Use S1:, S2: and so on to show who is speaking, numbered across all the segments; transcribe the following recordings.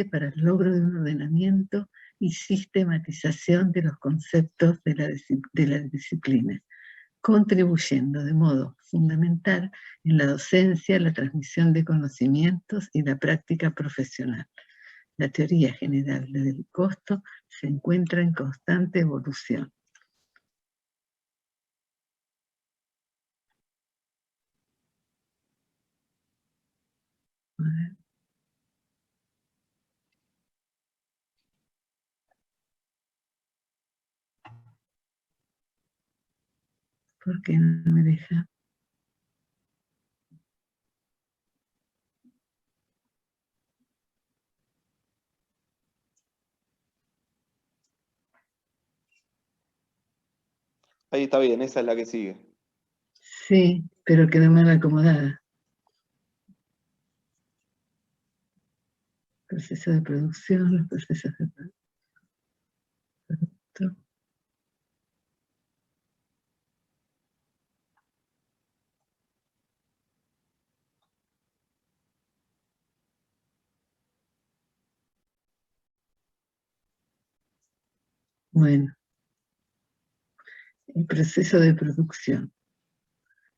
S1: para el logro de un ordenamiento y sistematización de los conceptos de la disciplina, contribuyendo de modo fundamental en la docencia, la transmisión de conocimientos y la práctica profesional. La teoría general del costo se encuentra en constante evolución. A ver. ¿Por qué no me deja?
S2: Ahí está bien, esa es la que sigue.
S1: Sí, pero quedó mal acomodada. Proceso de producción, los procesos de producto. Bueno, el proceso de producción.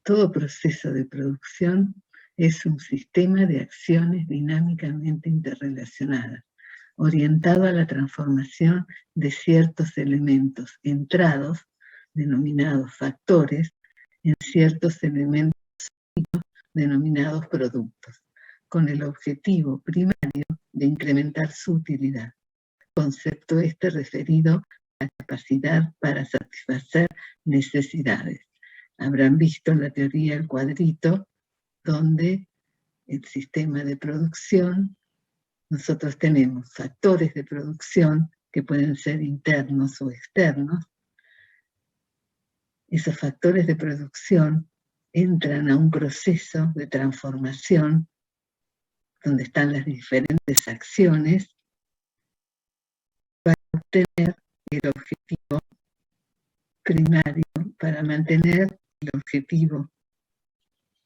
S1: Todo proceso de producción es un sistema de acciones dinámicamente interrelacionadas, orientado a la transformación de ciertos elementos entrados, denominados factores, en ciertos elementos denominados productos, con el objetivo primario de incrementar su utilidad. Concepto este referido a la capacidad para satisfacer necesidades. Habrán visto la teoría del cuadrito, donde el sistema de producción, nosotros tenemos factores de producción que pueden ser internos o externos. Esos factores de producción entran a un proceso de transformación donde están las diferentes acciones para obtener el objetivo primario, para mantener el objetivo,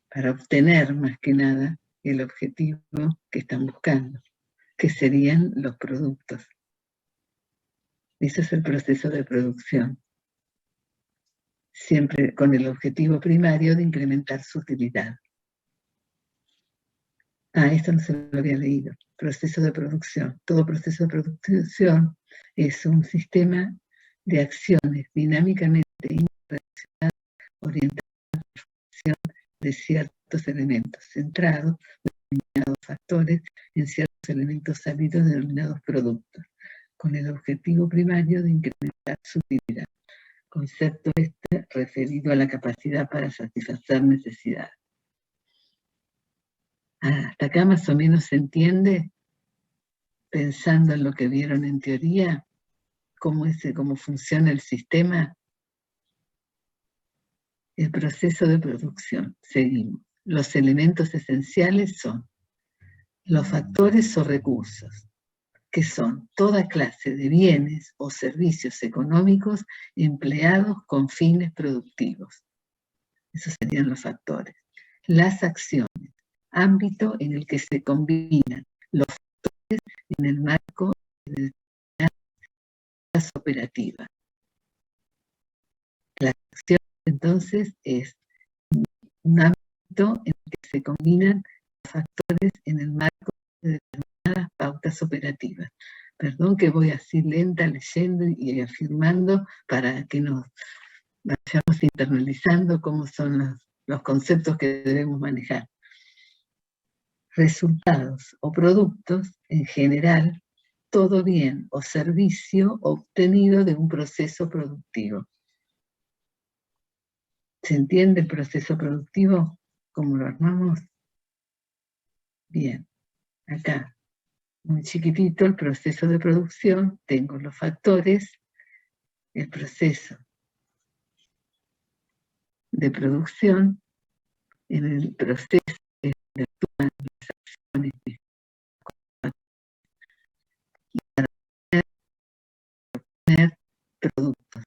S1: para obtener más que nada el objetivo que están buscando, que serían los productos. Ese es el proceso de producción, siempre con el objetivo primario de incrementar su utilidad. Esto no se lo había leído. Proceso de producción. Todo proceso de producción es un sistema de acciones dinámicamente interrelacionadas orientadas a la transformación de ciertos elementos centrados, denominados factores, en ciertos elementos salidos denominados productos, con el objetivo primario de incrementar su utilidad. Concepto este referido a la capacidad para satisfacer necesidades. Hasta acá más o menos se entiende, pensando en lo que vieron en teoría, cómo funciona el sistema, el proceso de producción. Seguimos. Los elementos esenciales son los factores o recursos, que son toda clase de bienes o servicios económicos empleados con fines productivos. Esos serían los factores. Las acciones, ámbito en el que se combinan los factores en el marco de determinadas operativas. La acción, entonces, es un ámbito en el que se combinan los factores en el marco de determinadas pautas operativas. Perdón que voy así lenta leyendo y afirmando para que nos vayamos internalizando cómo son los conceptos que debemos manejar. Resultados o productos, en general, todo bien o servicio obtenido de un proceso productivo. ¿Se entiende el proceso productivo? ¿Cómo lo armamos? Bien, acá, muy chiquitito, el proceso de producción, tengo los factores, el proceso de producción, en el proceso de actúan las acciones para obtener productos.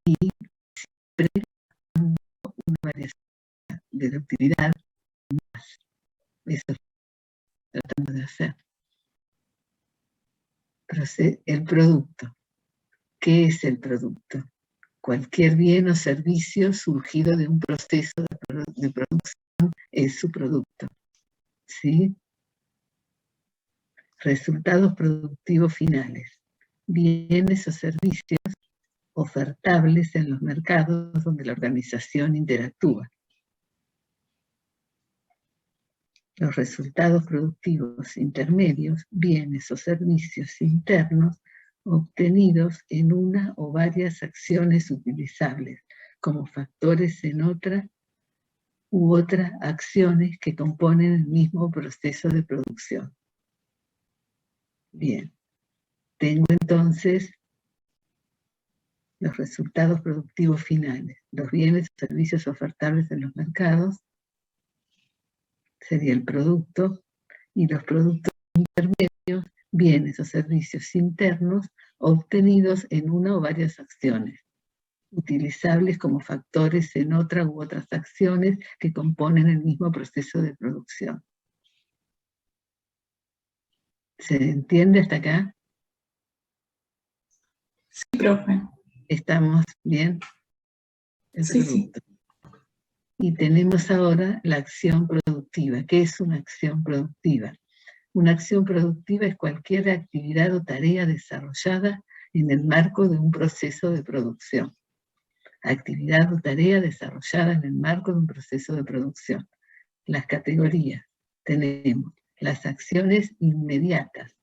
S1: Y siempre una variación de la utilidad más. Eso estoy tratando de hacer. El producto. ¿Qué es el producto? Cualquier bien o servicio surgido de un proceso de producción es su producto. ¿Sí? Resultados productivos finales. Bienes o servicios ofertables en los mercados donde la organización interactúa. Los resultados productivos intermedios, bienes o servicios internos obtenidos en una o varias acciones utilizables como factores en otra u otras acciones que componen el mismo proceso de producción. Bien, tengo entonces los resultados productivos finales, los bienes o servicios ofertables en los mercados, sería el producto, y los productos intermedios, bienes o servicios internos obtenidos en una o varias acciones, utilizables como factores en otra u otras acciones que componen el mismo proceso de producción. ¿Se entiende hasta acá?
S3: Sí, profe.
S1: ¿Estamos bien? El
S3: Sí,
S1: producto.
S3: sí.
S1: Y tenemos ahora la acción productiva. ¿Qué es una acción productiva? Una acción productiva es cualquier actividad o tarea desarrollada en el marco de un proceso de producción. Actividad o tarea desarrollada en el marco de un proceso de producción. Las categorías. Tenemos las acciones inmediatas,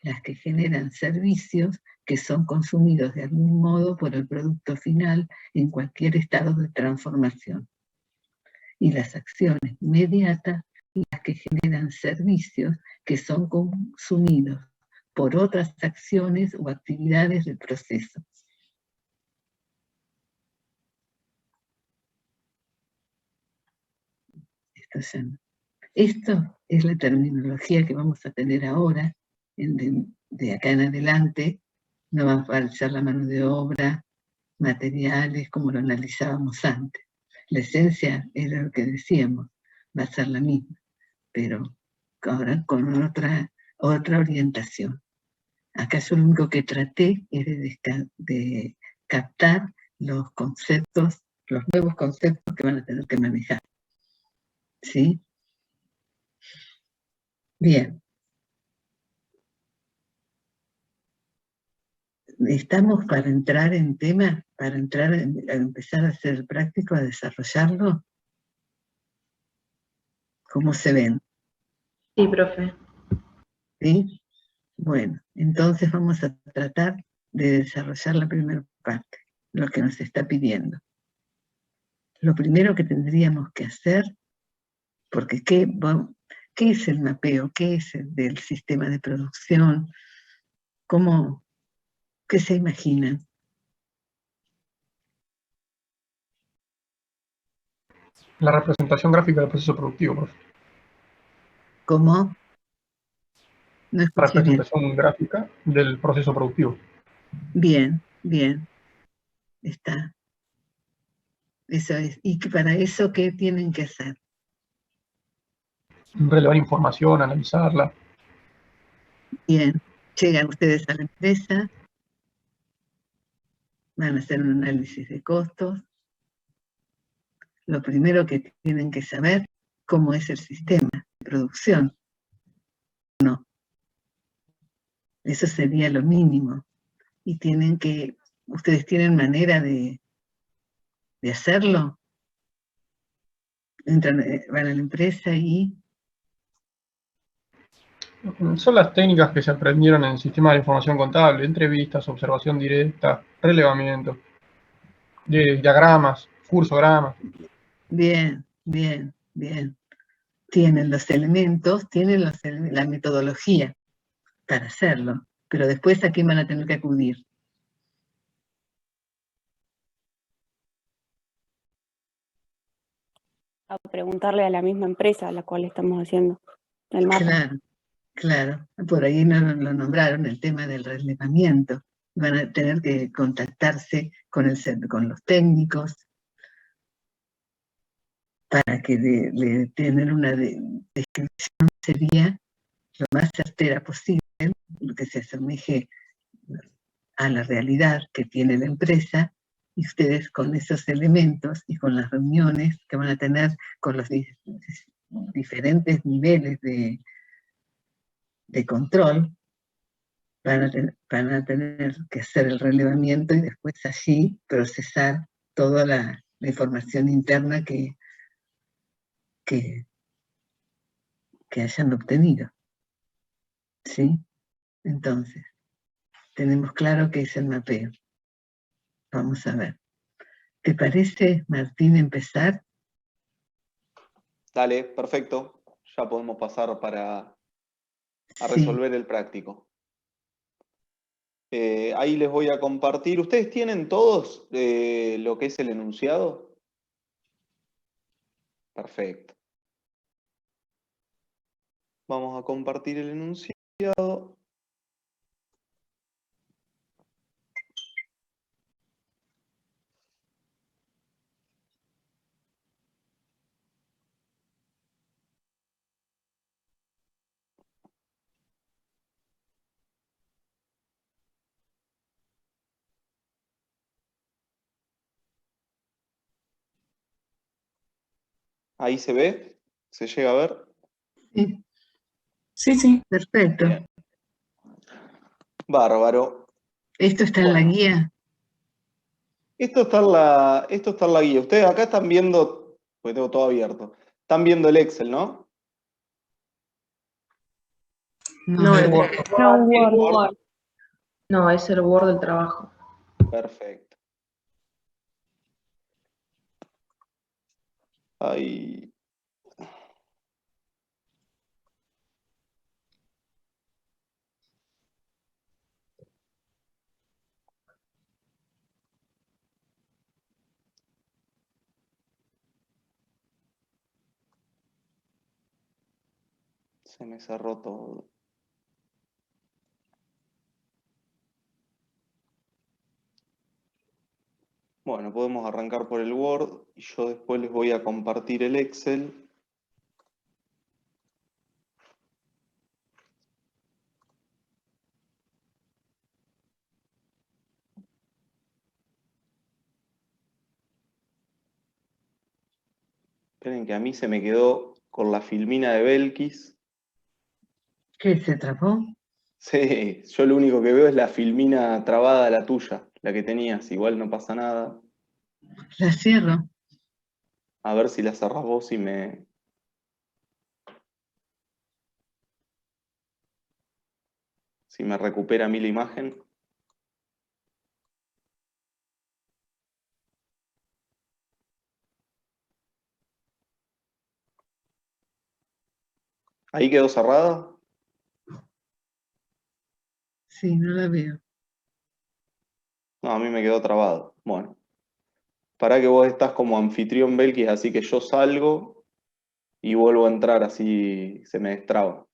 S1: las que generan servicios que son consumidos de algún modo por el producto final en cualquier estado de transformación. Y las acciones mediatas, las que generan servicios que son consumidos por otras acciones o actividades del proceso. Esto es la terminología que vamos a tener ahora, de acá en adelante. No va a aparecer la mano de obra, materiales, como lo analizábamos antes. La esencia era lo que decíamos, va a ser la misma, pero ahora con otra orientación. Acá yo lo único que traté es de captar los conceptos, los nuevos conceptos que van a tener que manejar. ¿Sí? Bien. ¿Estamos para entrar en tema? ¿Para a empezar a hacer práctico, a desarrollarlo? ¿Cómo se ven?
S3: Sí, profe.
S1: ¿Sí? Bueno, entonces vamos a tratar de desarrollar la primera parte, lo que nos está pidiendo. Lo primero que tendríamos que hacer, porque ¿qué es el mapeo? ¿Qué es el del sistema de producción? ¿Qué se imaginan?
S4: La representación gráfica del proceso productivo, profe.
S1: ¿Cómo? No escuché bien.
S4: Representación gráfica del proceso productivo.
S1: Bien, bien. Está. Eso es. ¿Y para eso qué tienen que hacer?
S4: Relevar información, analizarla.
S1: Bien. Llegan ustedes a la empresa, van a hacer un análisis de costos. Lo primero que tienen que saber, cómo es el sistema de producción. No. Eso sería lo mínimo. Y ustedes tienen manera de hacerlo. Van a la empresa y...
S4: Son las técnicas que se aprendieron en el sistema de información contable: entrevistas, observación directa, relevamiento, diagramas, cursogramas.
S1: Bien, bien, bien. Tienen los elementos, tienen la metodología para hacerlo, pero después ¿a quién van a tener que acudir?
S5: A preguntarle a la misma empresa a la cual estamos haciendo el mapa.
S1: Claro, claro. Por ahí no lo nombraron, el tema del relevamiento. Van a tener que contactarse con los técnicos para que tener una descripción sería lo más certera posible lo que se asemeje a la realidad que tiene la empresa, y ustedes con esos elementos y con las reuniones que van a tener con los diferentes niveles de control, van a tener que hacer el relevamiento y después allí procesar toda la información interna que hayan obtenido. ¿Sí? Entonces, tenemos claro qué es el mapeo. Vamos a ver. ¿Te parece, Martín, empezar?
S2: Dale, perfecto. Ya podemos pasar a
S1: Sí,
S2: resolver el práctico. Ahí les voy a compartir. ¿Ustedes tienen todos lo que es el enunciado? Perfecto. Vamos a compartir el enunciado. Ahí se ve, se llega a ver.
S1: sí,
S3: Sí, sí.
S1: perfecto.
S2: Bien. Bárbaro.
S1: ¿Esto está en la
S2: Bueno.
S1: guía?
S2: Esto está en la guía. Ustedes acá están viendo, porque tengo todo abierto. Están viendo el Excel, ¿no?
S3: No,
S4: El
S3: el
S4: Word.
S5: No, un Word.
S3: Word. No, es el Word del trabajo.
S2: Perfecto. Ahí. Se me cerró todo. Bueno, podemos arrancar por el Word y yo después les voy a compartir el Excel. Esperen que a mí se me quedó con la filmina de Belkis.
S1: ¿Qué se trabó?
S2: Sí, yo lo único que veo es la filmina trabada, la tuya, la que tenías. Igual no pasa nada.
S1: La cierro.
S2: A ver si la cerrás vos y si me recupera a mí la imagen. ¿Ahí quedó cerrada?
S1: Sí, no la veo.
S2: No, a mí me quedó trabado. Bueno, para que vos estás como anfitrión Belkis, así que yo salgo y vuelvo a entrar, así se me destraba.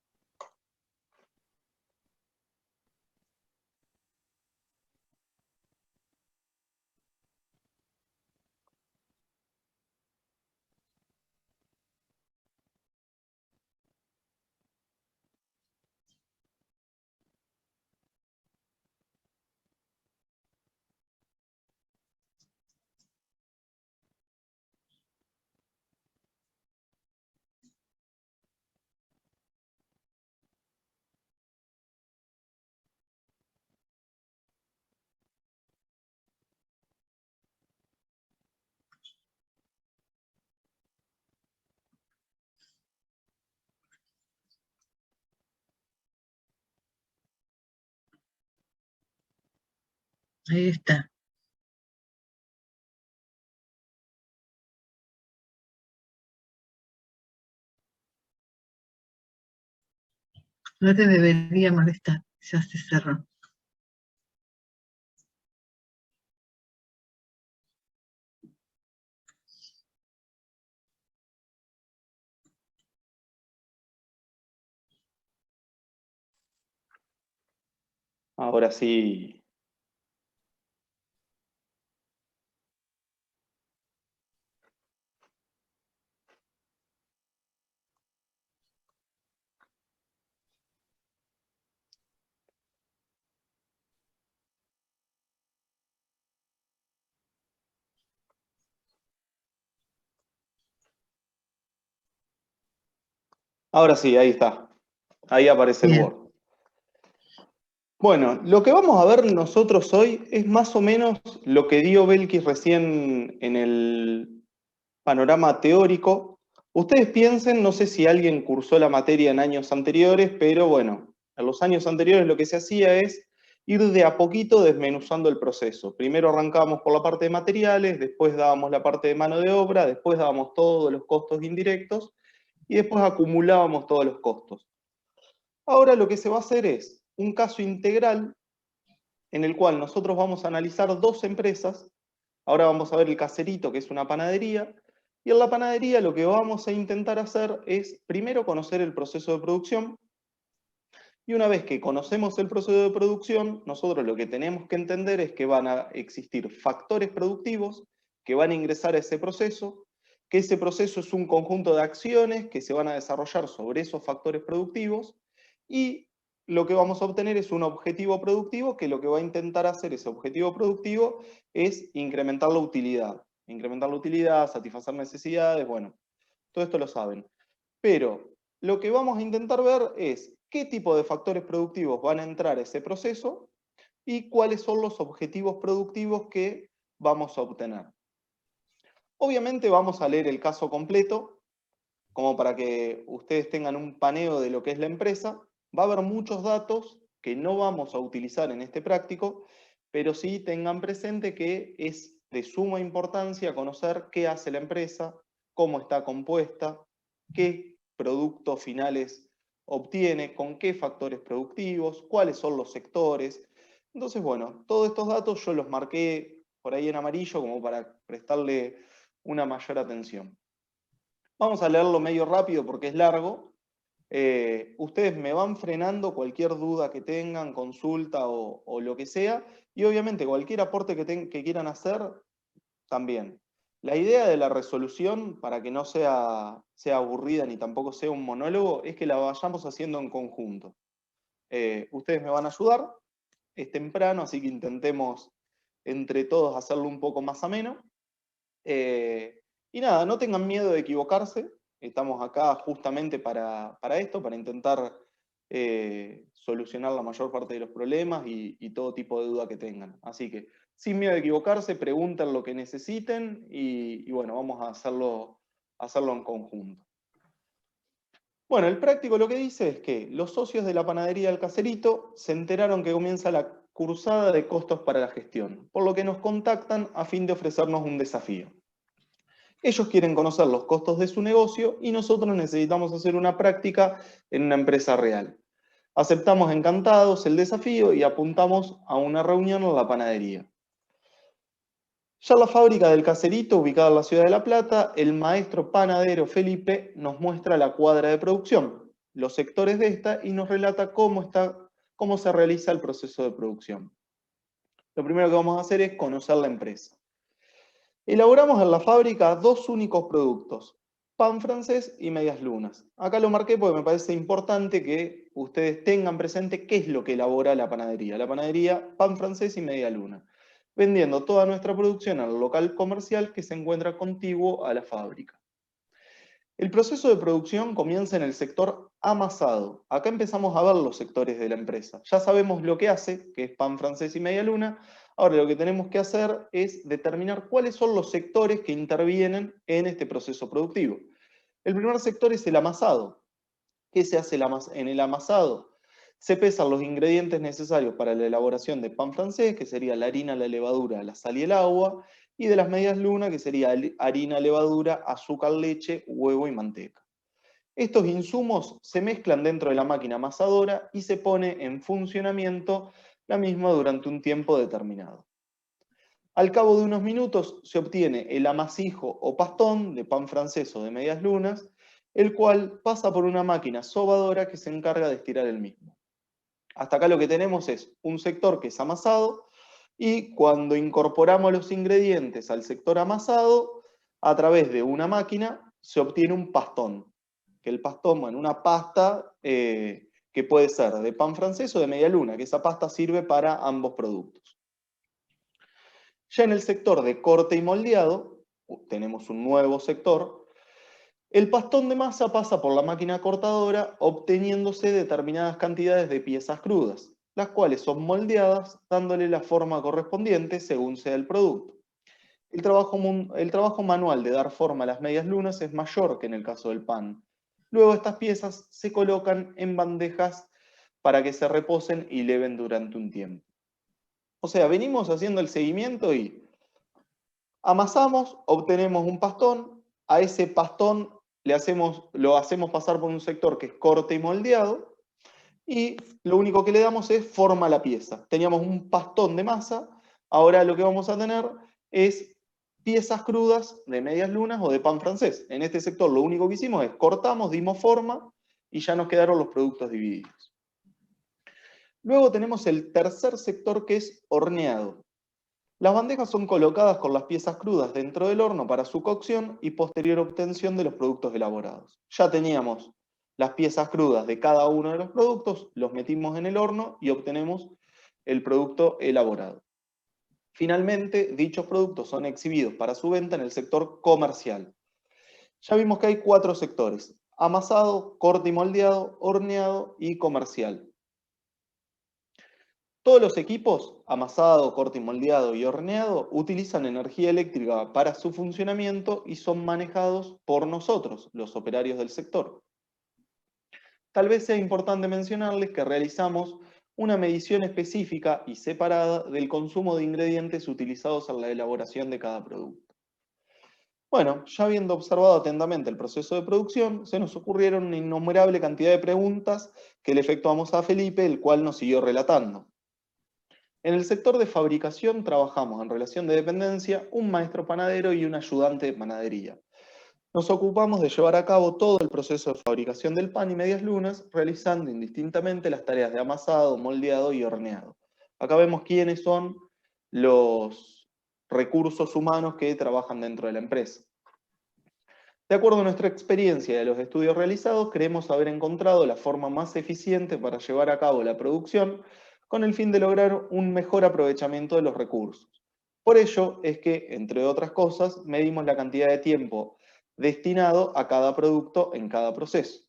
S1: Ahí está. No te debería molestar. Ya se cerró.
S2: Ahora sí. Ahora sí, ahí está. Ahí aparece el
S1: Bien.
S2: Word. Bueno, lo que vamos a ver nosotros hoy es más o menos lo que dio Belkis recién en el panorama teórico. Ustedes piensen, no sé si alguien cursó la materia en años anteriores, pero bueno, en los años anteriores lo que se hacía es ir de a poquito desmenuzando el proceso. Primero arrancábamos por la parte de materiales, después dábamos la parte de mano de obra, después dábamos todos los costos indirectos y después acumulábamos todos los costos. Ahora lo que se va a hacer es un caso integral en el cual nosotros vamos a analizar dos empresas. Ahora vamos a ver el Caserito, que es una panadería, y en la panadería lo que vamos a intentar hacer es primero conocer el proceso de producción, y una vez que conocemos el proceso de producción, nosotros lo que tenemos que entender es que van a existir factores productivos que van a ingresar a ese proceso, que ese proceso es un conjunto de acciones que se van a desarrollar sobre esos factores productivos, y lo que vamos a obtener es un objetivo productivo que lo que va a intentar hacer ese objetivo productivo es incrementar la utilidad. Incrementar la utilidad, satisfacer necesidades, bueno, todo esto lo saben. Pero lo que vamos a intentar ver es qué tipo de factores productivos van a entrar a ese proceso y cuáles son los objetivos productivos que vamos a obtener. Obviamente vamos a leer el caso completo, como para que ustedes tengan un paneo de lo que es la empresa. Va a haber muchos datos que no vamos a utilizar en este práctico, pero sí tengan presente que es de suma importancia conocer qué hace la empresa, cómo está compuesta, qué productos finales obtiene, con qué factores productivos, cuáles son los sectores. Entonces, bueno, todos estos datos yo los marqué por ahí en amarillo como para prestarle una mayor atención. Vamos a leerlo medio rápido porque es largo. Ustedes me van frenando cualquier duda que tengan, consulta o lo que sea, y obviamente cualquier aporte que quieran hacer, también. La idea de la resolución, para que no sea aburrida ni tampoco sea un monólogo, es que la vayamos haciendo en conjunto. Ustedes me van a ayudar, es temprano, así que intentemos entre todos hacerlo un poco más ameno. Y nada, no tengan miedo de equivocarse, estamos acá justamente para esto, para intentar solucionar la mayor parte de los problemas y todo tipo de duda que tengan. Así que, sin miedo de equivocarse, pregunten lo que necesiten y bueno, vamos a hacerlo en conjunto. Bueno, el práctico lo que dice es que los socios de la panadería del Caserito se enteraron que comienza la cursada de costos para la gestión, por lo que nos contactan a fin de ofrecernos un desafío. Ellos quieren conocer los costos de su negocio y nosotros necesitamos hacer una práctica en una empresa real. Aceptamos encantados el desafío y apuntamos a una reunión en la panadería. Ya en la fábrica del Caserito, ubicada en la ciudad de La Plata, el maestro panadero Felipe nos muestra la cuadra de producción, los sectores de esta y nos relata cómo se realiza el proceso de producción. Lo primero que vamos a hacer es conocer la empresa. Elaboramos en la fábrica dos únicos productos, pan francés y medias lunas. Acá lo marqué porque me parece importante que ustedes tengan presente qué es lo que elabora la panadería. La panadería, pan francés y media luna, vendiendo toda nuestra producción al local comercial que se encuentra contiguo a la fábrica. El proceso de producción comienza en el sector amasado. Acá empezamos a ver los sectores de la empresa. Ya sabemos lo que hace, que es pan francés y media luna. Ahora lo que tenemos que hacer es determinar cuáles son los sectores que intervienen en este proceso productivo. El primer sector es el amasado. ¿Qué se hace en el amasado? Se pesan los ingredientes necesarios para la elaboración de pan francés, que sería la harina, la levadura, la sal y el agua, y de las medias lunas, que sería harina, levadura, azúcar, leche, huevo y manteca. Estos insumos se mezclan dentro de la máquina amasadora y se pone en funcionamiento la misma durante un tiempo determinado. Al cabo de unos minutos se obtiene el amasijo o pastón de pan francés o de medias lunas, el cual pasa por una máquina sobadora que se encarga de estirar el mismo. Hasta acá lo que tenemos es un sector que es amasado, y cuando incorporamos los ingredientes al sector amasado, a través de una máquina se obtiene un pastón. Que el pastón, bueno, una pasta que puede ser de pan francés o de media luna, que esa pasta sirve para ambos productos. Ya en el sector de corte y moldeado, tenemos un nuevo sector, El pastón de masa pasa por la máquina cortadora obteniéndose determinadas cantidades de piezas crudas, las cuales son moldeadas dándole la forma correspondiente según sea el producto. El trabajo manual de dar forma a las medias lunas es mayor que en el caso del pan. Luego estas piezas se colocan en bandejas para que se reposen y leven durante un tiempo. O sea, venimos haciendo el seguimiento y amasamos, obtenemos un pastón, a ese pastón lo hacemos pasar por un sector que es corte y moldeado, y lo único que le damos es forma a la pieza. Teníamos un pastón de masa, ahora lo que vamos a tener es piezas crudas de medias lunas o de pan francés. En este sector lo único que hicimos es cortamos, dimos forma y ya nos quedaron los productos divididos. Luego tenemos el tercer sector, que es horneado. Las bandejas son colocadas con las piezas crudas dentro del horno para su cocción y posterior obtención de los productos elaborados. Ya teníamos las piezas crudas de cada uno de los productos, los metimos en el horno y obtenemos el producto elaborado. Finalmente, dichos productos son exhibidos para su venta en el sector comercial. Ya vimos que hay 4 sectores: amasado, corte y moldeado, horneado y comercial. Todos los equipos, amasado, corte y moldeado y horneado, utilizan energía eléctrica para su funcionamiento y son manejados por nosotros, los operarios del sector. Tal vez sea importante mencionarles que realizamos una medición específica y separada del consumo de ingredientes utilizados en la elaboración de cada producto. Bueno, ya habiendo observado atentamente el proceso de producción, se nos ocurrieron una innumerable cantidad de preguntas que le efectuamos a Felipe, el cual nos siguió relatando. En el sector de fabricación trabajamos en relación de dependencia un maestro panadero y un ayudante de panadería. Nos ocupamos de llevar a cabo todo el proceso de fabricación del pan y medias lunas, realizando indistintamente las tareas de amasado, moldeado y horneado. Acá vemos quiénes son los recursos humanos que trabajan dentro de la empresa. De acuerdo a nuestra experiencia y a los estudios realizados, creemos haber encontrado la forma más eficiente para llevar a cabo la producción con el fin de lograr un mejor aprovechamiento de los recursos. Por ello es que, entre otras cosas, medimos la cantidad de tiempo destinado a cada producto en cada proceso.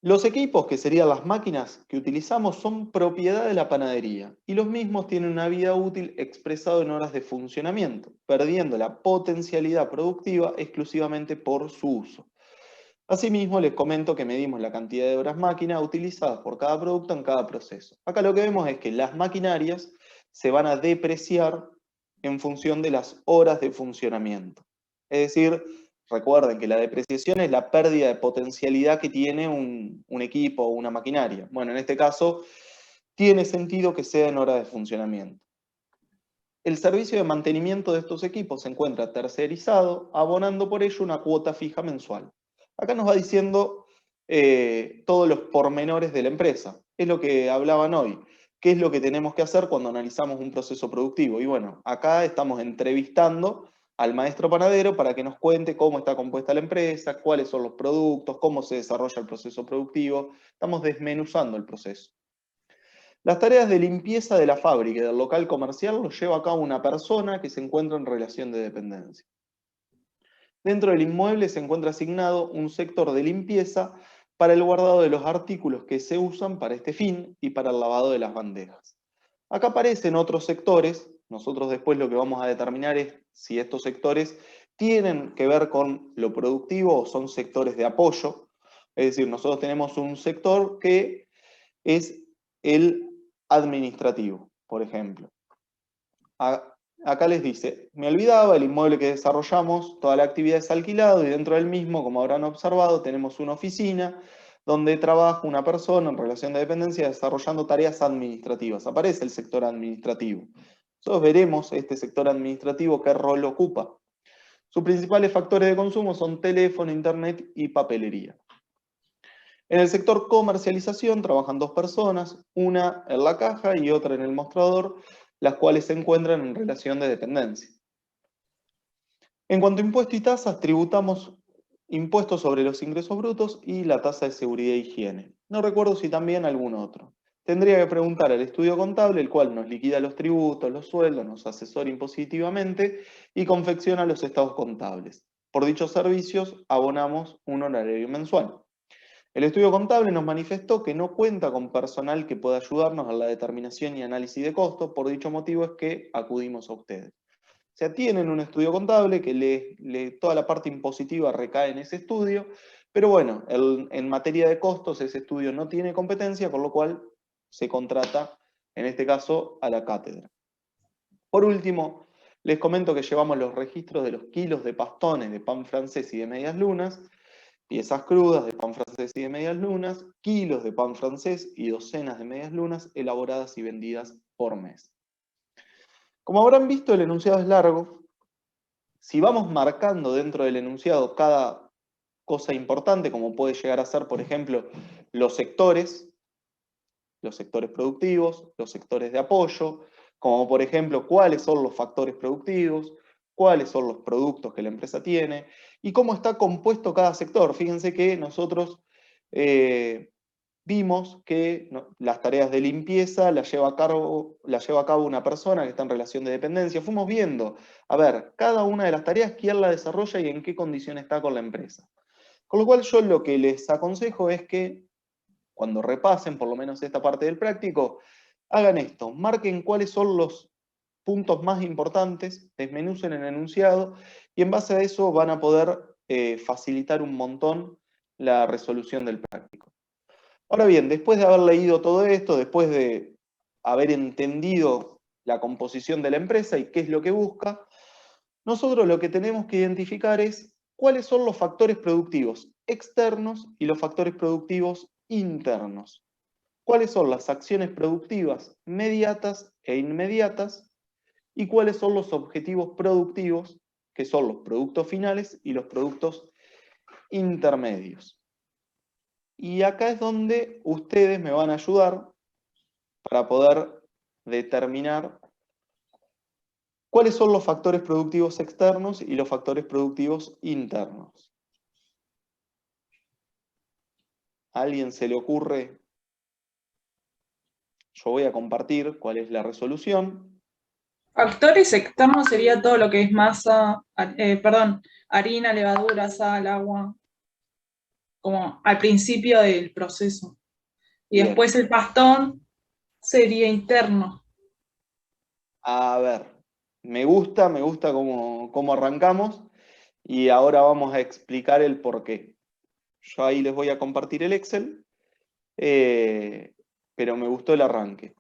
S2: Los equipos, que serían las máquinas que utilizamos, son propiedad de la panadería y los mismos tienen una vida útil expresado en horas de funcionamiento, perdiendo la potencialidad productiva exclusivamente por su uso. Asimismo, les comento que medimos la cantidad de horas máquina utilizadas por cada producto en cada proceso. Acá lo que vemos es que las maquinarias se van a depreciar en función de las horas de funcionamiento. Es decir, recuerden que la depreciación es la pérdida de potencialidad que tiene un equipo o una maquinaria. Bueno, en este caso, tiene sentido que sea en horas de funcionamiento. El servicio de mantenimiento de estos equipos se encuentra tercerizado, abonando por ello una cuota fija mensual. Acá nos va diciendo todos los pormenores de la empresa. Es lo que hablaban hoy. ¿Qué es lo que tenemos que hacer cuando analizamos un proceso productivo? Y bueno, acá estamos entrevistando al maestro panadero para que nos cuente cómo está compuesta la empresa, cuáles son los productos, cómo se desarrolla el proceso productivo. Estamos desmenuzando el proceso. Las tareas de limpieza de la fábrica y del local comercial los lleva a cabo una persona que se encuentra en relación de dependencia. Dentro del inmueble se encuentra asignado un sector de limpieza para el guardado de los artículos que se usan para este fin y para el lavado de las bandejas. Acá aparecen otros sectores. Nosotros después lo que vamos a determinar es si estos sectores tienen que ver con lo productivo o son sectores de apoyo. Es decir, nosotros tenemos un sector que es el administrativo, por ejemplo. Acá les dice, me olvidaba, el inmueble que desarrollamos, toda la actividad es alquilado y dentro del mismo, como habrán observado, tenemos una oficina donde trabaja una persona en relación de dependencia desarrollando tareas administrativas. Aparece el sector administrativo. Nosotros veremos este sector administrativo qué rol ocupa. Sus principales factores de consumo son teléfono, internet y papelería. En el sector comercialización trabajan 2 personas, una en la caja y otra en el mostrador, las cuales se encuentran en relación de dependencia. En cuanto a impuestos y tasas, tributamos impuestos sobre los ingresos brutos y la tasa de seguridad e higiene. No recuerdo si también algún otro. Tendría que preguntar al estudio contable, el cual nos liquida los tributos, los sueldos, nos asesora impositivamente y confecciona los estados contables. Por dichos servicios abonamos un honorario mensual. El estudio contable nos manifestó que no cuenta con personal que pueda ayudarnos en la determinación y análisis de costos. Por dicho motivo es que acudimos a ustedes. O sea, tienen un estudio contable que toda la parte impositiva recae en ese estudio, pero bueno, en materia de costos ese estudio no tiene competencia, con lo cual se contrata, en este caso, a la cátedra. Por último, les comento que llevamos los registros de los kilos de pastones de pan francés y de medias lunas, piezas crudas de pan francés y de medias lunas, kilos de pan francés y docenas de medias lunas elaboradas y vendidas por mes. Como habrán visto, el enunciado es largo. Si vamos marcando dentro del enunciado cada cosa importante, como puede llegar a ser, por ejemplo, los sectores productivos, los sectores de apoyo, como por ejemplo, cuáles son los factores productivos, cuáles son los productos que la empresa tiene y cómo está compuesto cada sector. Fíjense que nosotros vimos que las tareas de limpieza las lleva a cabo una persona que está en relación de dependencia. Fuimos viendo, a ver, cada una de las tareas, quién la desarrolla y en qué condición está con la empresa. Con lo cual yo lo que les aconsejo es que cuando repasen por lo menos esta parte del práctico, hagan esto, marquen cuáles son los puntos más importantes, desmenucen el enunciado y en base a eso van a poder facilitar un montón la resolución del práctico. Ahora bien, después de haber leído todo esto, después de haber entendido la composición de la empresa y qué es lo que busca, nosotros lo que tenemos que identificar es cuáles son los factores productivos externos y los factores productivos internos. ¿Cuáles son las acciones productivas mediatas e inmediatas? Y cuáles son los objetivos productivos, que son los productos finales y los productos intermedios. Y acá es donde ustedes me van a ayudar para poder determinar cuáles son los factores productivos externos y los factores productivos internos. ¿A alguien se le ocurre? Yo voy a compartir cuál es la resolución.
S3: Factores externos sería todo lo que es masa, harina, levadura, sal, agua, como al principio del proceso. Y
S2: Bien.
S3: después el pastón sería interno.
S2: A ver, me gusta cómo arrancamos y ahora vamos a explicar el por qué. Yo ahí les voy a compartir el Excel, pero me gustó el arranque.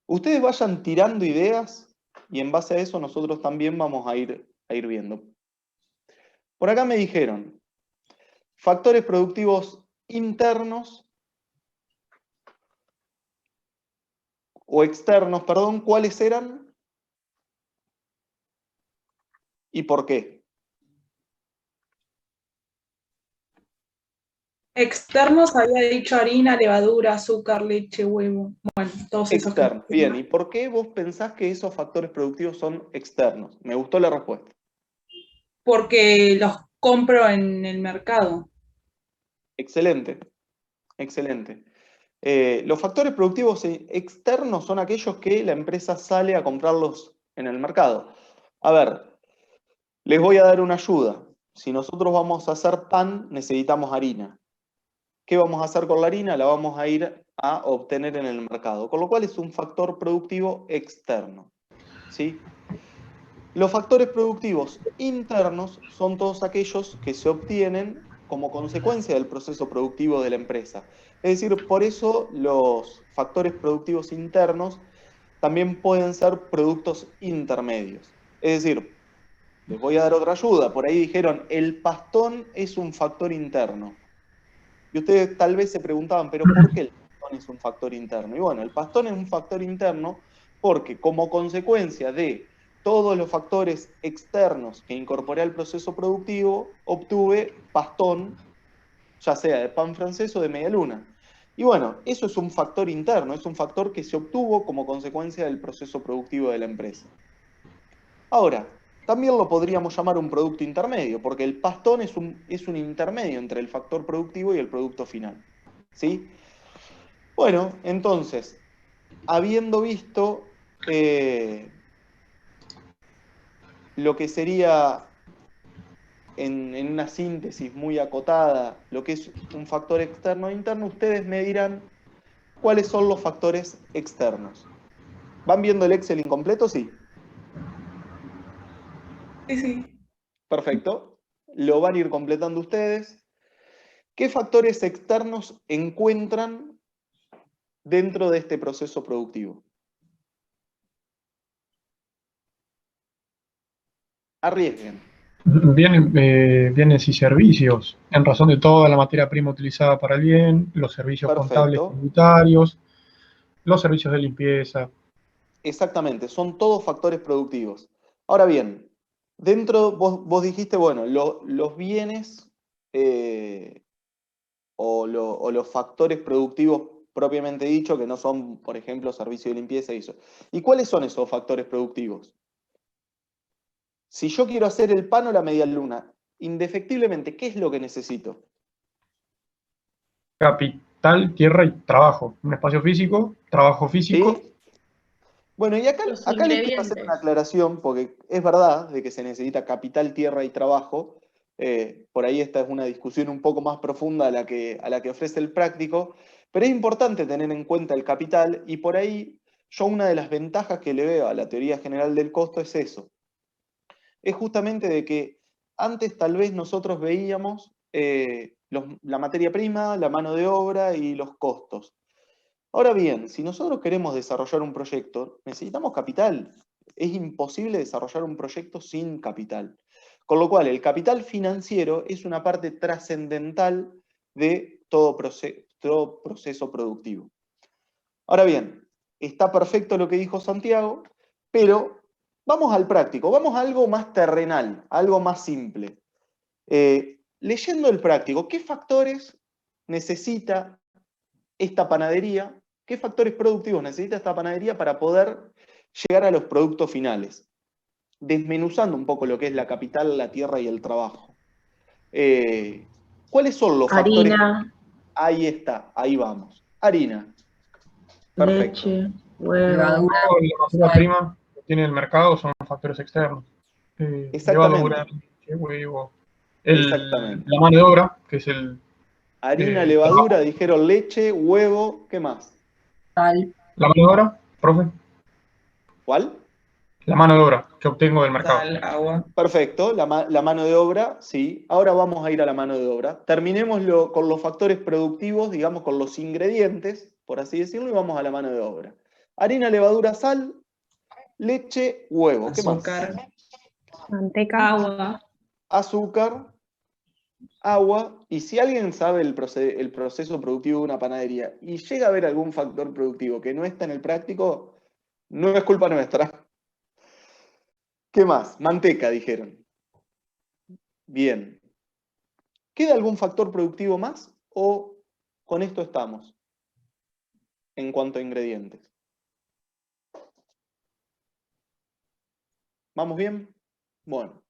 S2: Ustedes vayan tirando ideas y en base a eso nosotros también vamos a ir viendo. Por acá me dijeron, factores productivos internos o externos, perdón, ¿cuáles eran? ¿Y por qué?
S3: Externos había dicho harina, levadura, azúcar, leche, huevo. Bueno, todos esos.
S2: Externos. Bien, ¿y por qué vos pensás que esos factores productivos son externos? Me gustó la respuesta.
S3: Porque los compro en el mercado.
S2: Excelente, excelente. Los factores productivos externos son aquellos que la empresa sale a comprarlos en el mercado. A ver, les voy a dar una ayuda. Si nosotros vamos a hacer pan, necesitamos harina. ¿Qué vamos a hacer con la harina? La vamos a ir a obtener en el mercado, con lo cual es un factor productivo externo, ¿sí? Los factores productivos internos son todos aquellos que se obtienen como consecuencia del proceso productivo de la empresa. Es decir, por eso los factores productivos internos también pueden ser productos intermedios. Es decir, les voy a dar otra ayuda. Por ahí dijeron, el pastón es un factor interno. Y ustedes tal vez se preguntaban, ¿pero por qué el pastón es un factor interno? Y bueno, el pastón es un factor interno porque como consecuencia de todos los factores externos que incorporé al proceso productivo, obtuve pastón, ya sea de pan francés o de media luna. Y bueno, eso es un factor interno, es un factor que se obtuvo como consecuencia del proceso productivo de la empresa. Ahora, también lo podríamos llamar un producto intermedio, porque el pastón es un intermedio entre el factor productivo y el producto final. ¿Sí? Bueno, entonces, habiendo visto lo que sería en una síntesis muy acotada lo que es un factor externo e interno, ustedes me dirán cuáles son los factores externos. ¿Van viendo el Excel incompleto? Sí.
S3: Sí, sí.
S2: Perfecto. Lo van a ir completando ustedes. ¿Qué factores externos encuentran dentro de este proceso productivo? Arriesguen.
S4: Bienes y servicios, en razón de toda la materia prima utilizada para el bien, los servicios contables
S2: Perfecto.
S4: tributarios, los servicios de limpieza.
S2: Exactamente, son todos factores productivos. Ahora bien, vos dijiste, bueno, los bienes o los factores productivos propiamente dicho, que no son, por ejemplo, servicio de limpieza y eso. ¿Y cuáles son esos factores productivos? Si yo quiero hacer el pan o la media luna, indefectiblemente, ¿qué es lo que necesito?
S4: Capital, tierra y trabajo. Un espacio físico, trabajo físico.
S2: ¿Sí? Bueno, y acá,
S6: Los
S2: acá les quiero hacer una
S6: ingredientes.
S2: aclaración, porque es verdad de que se necesita capital, tierra y trabajo. Por ahí esta es una discusión un poco más profunda a la que ofrece el práctico, pero es importante tener en cuenta el capital y por ahí yo una de las ventajas que le veo a la teoría general del costo es eso. Es justamente de que antes tal vez nosotros veíamos la materia prima, la mano de obra y los costos. Ahora bien, si nosotros queremos desarrollar un proyecto, necesitamos capital. Es imposible desarrollar un proyecto sin capital. Con lo cual, el capital financiero es una parte trascendental de todo proceso productivo. Ahora bien, está perfecto lo que dijo Santiago, pero vamos al práctico, vamos a algo más terrenal, algo más simple. Leyendo el práctico, ¿qué factores necesita esta panadería? ¿Qué factores productivos necesita esta panadería para poder llegar a los productos finales? Desmenuzando un poco lo que es la capital, la tierra y el trabajo. ¿Cuáles son los factores?
S6: Harina,
S2: Ahí está, ahí vamos. Harina. Perfecto.
S6: leche, huevo,
S4: Levadura, la materia prima que tiene el mercado son factores externos. Levadura,
S2: Exactamente.
S4: leche, huevo.
S2: Exactamente.
S4: La mano de obra, que es el
S2: Harina,
S4: trabajo.
S2: levadura, dijeron leche, huevo, ¿qué más?
S6: sal,
S4: La mano de obra, profe.
S2: ¿Cuál?
S4: La mano de obra que obtengo del mercado.
S3: Sal, agua.
S2: Perfecto, la mano de obra, sí. Ahora vamos a ir a la mano de obra. Terminemos con los factores productivos, digamos, con los ingredientes, por así decirlo, y vamos a la mano de obra. Harina, levadura, sal, leche, huevo. ¿Qué más?
S3: Azúcar.
S5: Manteca.
S6: agua,
S2: Azúcar, agua. Y si alguien sabe el proceso productivo de una panadería y llega a ver algún factor productivo que no está en el práctico, no es culpa nuestra. ¿Qué más? Manteca, dijeron. Bien. ¿Queda algún factor productivo más o con esto estamos en cuanto a ingredientes? ¿Vamos bien? Bueno.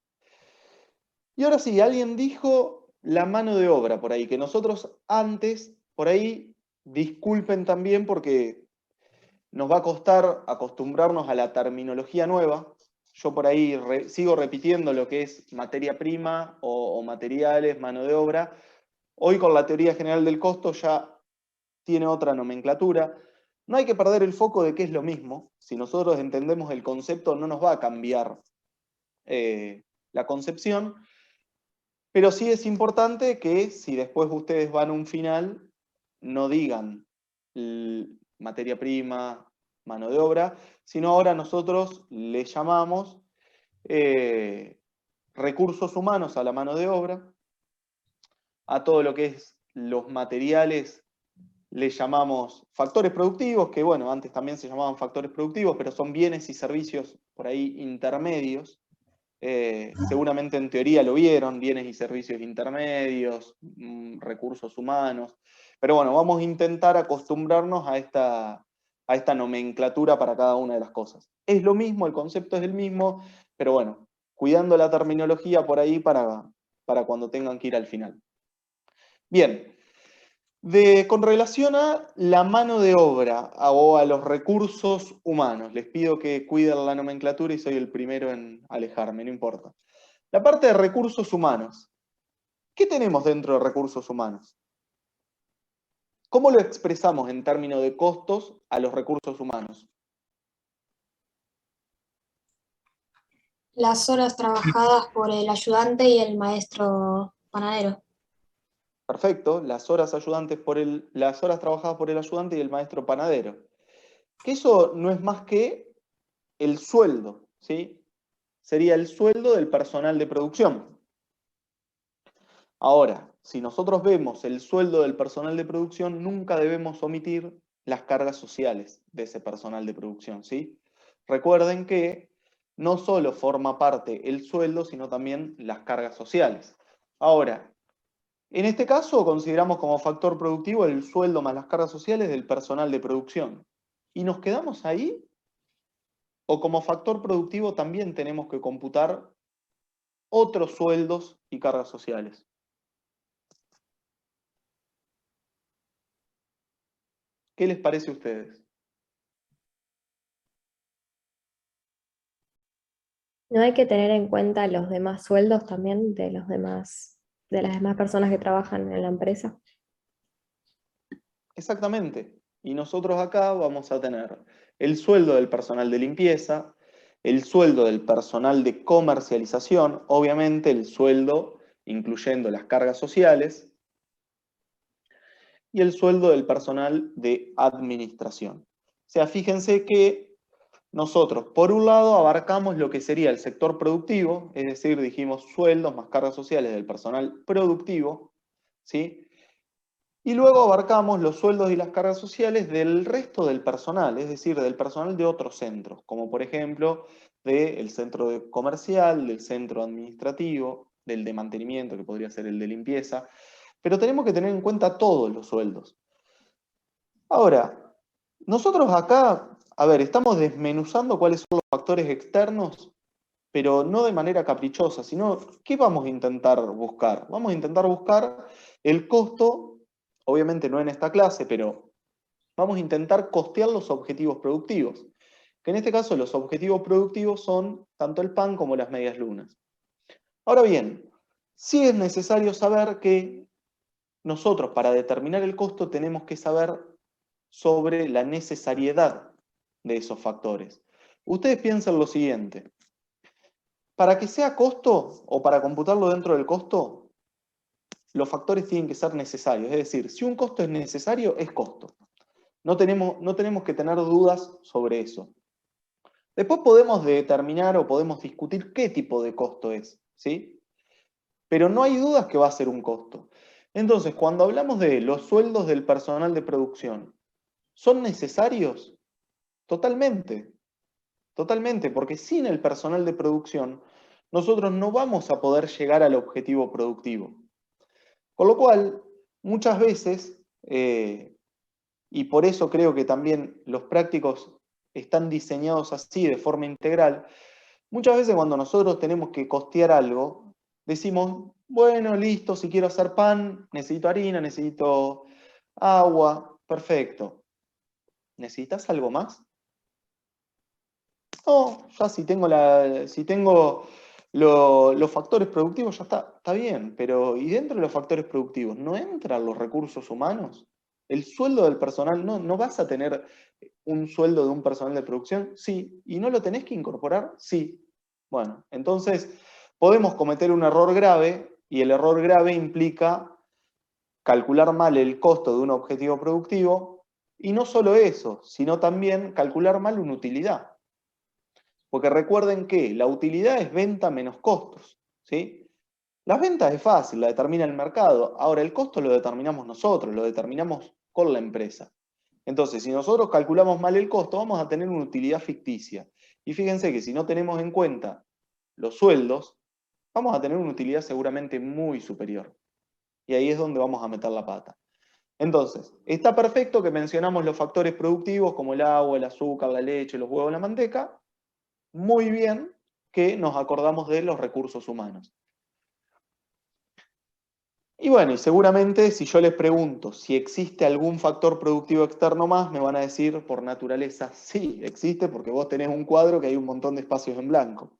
S2: Y ahora sí, alguien dijo la mano de obra por ahí, que nosotros antes, por ahí, disculpen también porque nos va a costar acostumbrarnos a la terminología nueva. Yo por ahí sigo repitiendo lo que es materia prima o materiales, mano de obra. Hoy con la teoría general del costo ya tiene otra nomenclatura. No hay que perder el foco de que es lo mismo. Si nosotros entendemos el concepto, no nos va a cambiar la concepción. Pero sí es importante que si después ustedes van a un final, no digan materia prima, mano de obra, sino ahora nosotros le llamamos recursos humanos a la mano de obra, a todo lo que es los materiales le llamamos factores productivos, que bueno, antes también se llamaban factores productivos, pero son bienes y servicios por ahí intermedios. Seguramente en teoría lo vieron, bienes y servicios intermedios, recursos humanos. Pero bueno, vamos a intentar acostumbrarnos a esta nomenclatura para cada una de las cosas. Es lo mismo, el concepto es el mismo, pero bueno, cuidando la terminología por ahí para cuando tengan que ir al final. Bien, con relación a la mano de obra o a los recursos humanos, les pido que cuiden la nomenclatura y soy el primero en alejarme, no importa. La parte de recursos humanos. ¿Qué tenemos dentro de recursos humanos? ¿Cómo lo expresamos en términos de costos a los recursos humanos?
S6: Las horas trabajadas por el ayudante y el maestro panadero.
S2: Perfecto, las horas trabajadas por el ayudante y el maestro panadero. Que eso no es más que el sueldo, ¿sí? Sería el sueldo del personal de producción. Ahora, si nosotros vemos el sueldo del personal de producción, nunca debemos omitir las cargas sociales de ese personal de producción, ¿sí? Recuerden que no solo forma parte el sueldo, sino también las cargas sociales. Ahora, en este caso consideramos como factor productivo el sueldo más las cargas sociales del personal de producción. ¿Y nos quedamos ahí? ¿O como factor productivo también tenemos que computar otros sueldos y cargas sociales? ¿Qué les parece a ustedes?
S7: ¿No hay que tener en cuenta los demás sueldos también de las demás personas que trabajan en la empresa?
S2: Exactamente. Y nosotros acá vamos a tener el sueldo del personal de limpieza, el sueldo del personal de comercialización, obviamente el sueldo incluyendo las cargas sociales, y el sueldo del personal de administración. O sea, fíjense que nosotros, por un lado, abarcamos lo que sería el sector productivo, es decir, dijimos sueldos más cargas sociales del personal productivo, ¿sí? Y luego abarcamos los sueldos y las cargas sociales del resto del personal, es decir, del personal de otros centros, como por ejemplo del centro comercial, del centro administrativo, del de mantenimiento, que podría ser el de limpieza, pero tenemos que tener en cuenta todos los sueldos. Ahora, nosotros acá, a ver, estamos desmenuzando cuáles son los factores externos, pero no de manera caprichosa, sino ¿qué vamos a intentar buscar? Vamos a intentar buscar el costo, obviamente no en esta clase, pero vamos a intentar costear los objetivos productivos, que en este caso los objetivos productivos son tanto el pan como las medias lunas. Ahora bien, sí es necesario saber que nosotros para determinar el costo tenemos que saber sobre la necesariedad de esos factores. Ustedes piensan lo siguiente, para que sea costo o para computarlo dentro del costo, los factores tienen que ser necesarios. Es decir, si un costo es necesario, es costo. No tenemos que tener dudas sobre eso. Después podemos determinar o podemos discutir qué tipo de costo es, ¿sí? Pero no hay dudas que va a ser un costo. Entonces, cuando hablamos de los sueldos del personal de producción, ¿son necesarios? Totalmente, totalmente, porque sin el personal de producción, nosotros no vamos a poder llegar al objetivo productivo. Con lo cual, muchas veces, y por eso creo que también los prácticos están diseñados así, de forma integral, muchas veces cuando nosotros tenemos que costear algo, decimos, bueno, listo, si quiero hacer pan, necesito harina, necesito agua, perfecto. ¿Necesitas algo más? No, ya si tengo los factores productivos, ya está bien, pero ¿y dentro de los factores productivos no entran los recursos humanos? ¿El sueldo del personal no vas a tener un sueldo de un personal de producción? Sí. ¿Y no lo tenés que incorporar? Sí. Bueno, entonces podemos cometer un error grave y el error grave implica calcular mal el costo de un objetivo productivo y no solo eso, sino también calcular mal una utilidad. Porque recuerden que la utilidad es venta menos costos, ¿sí? Las ventas es fácil, la determina el mercado. Ahora, el costo lo determinamos nosotros, lo determinamos con la empresa. Entonces, si nosotros calculamos mal el costo, vamos a tener una utilidad ficticia. Y fíjense que si no tenemos en cuenta los sueldos, vamos a tener una utilidad seguramente muy superior. Y ahí es donde vamos a meter la pata. Entonces, está perfecto que mencionamos los factores productivos como el agua, el azúcar, la leche, los huevos, la manteca. Muy bien que nos acordamos de los recursos humanos. Y bueno, y seguramente si yo les pregunto si existe algún factor productivo externo más, me van a decir por naturaleza, sí, existe, porque vos tenés un cuadro que hay un montón de espacios en blanco.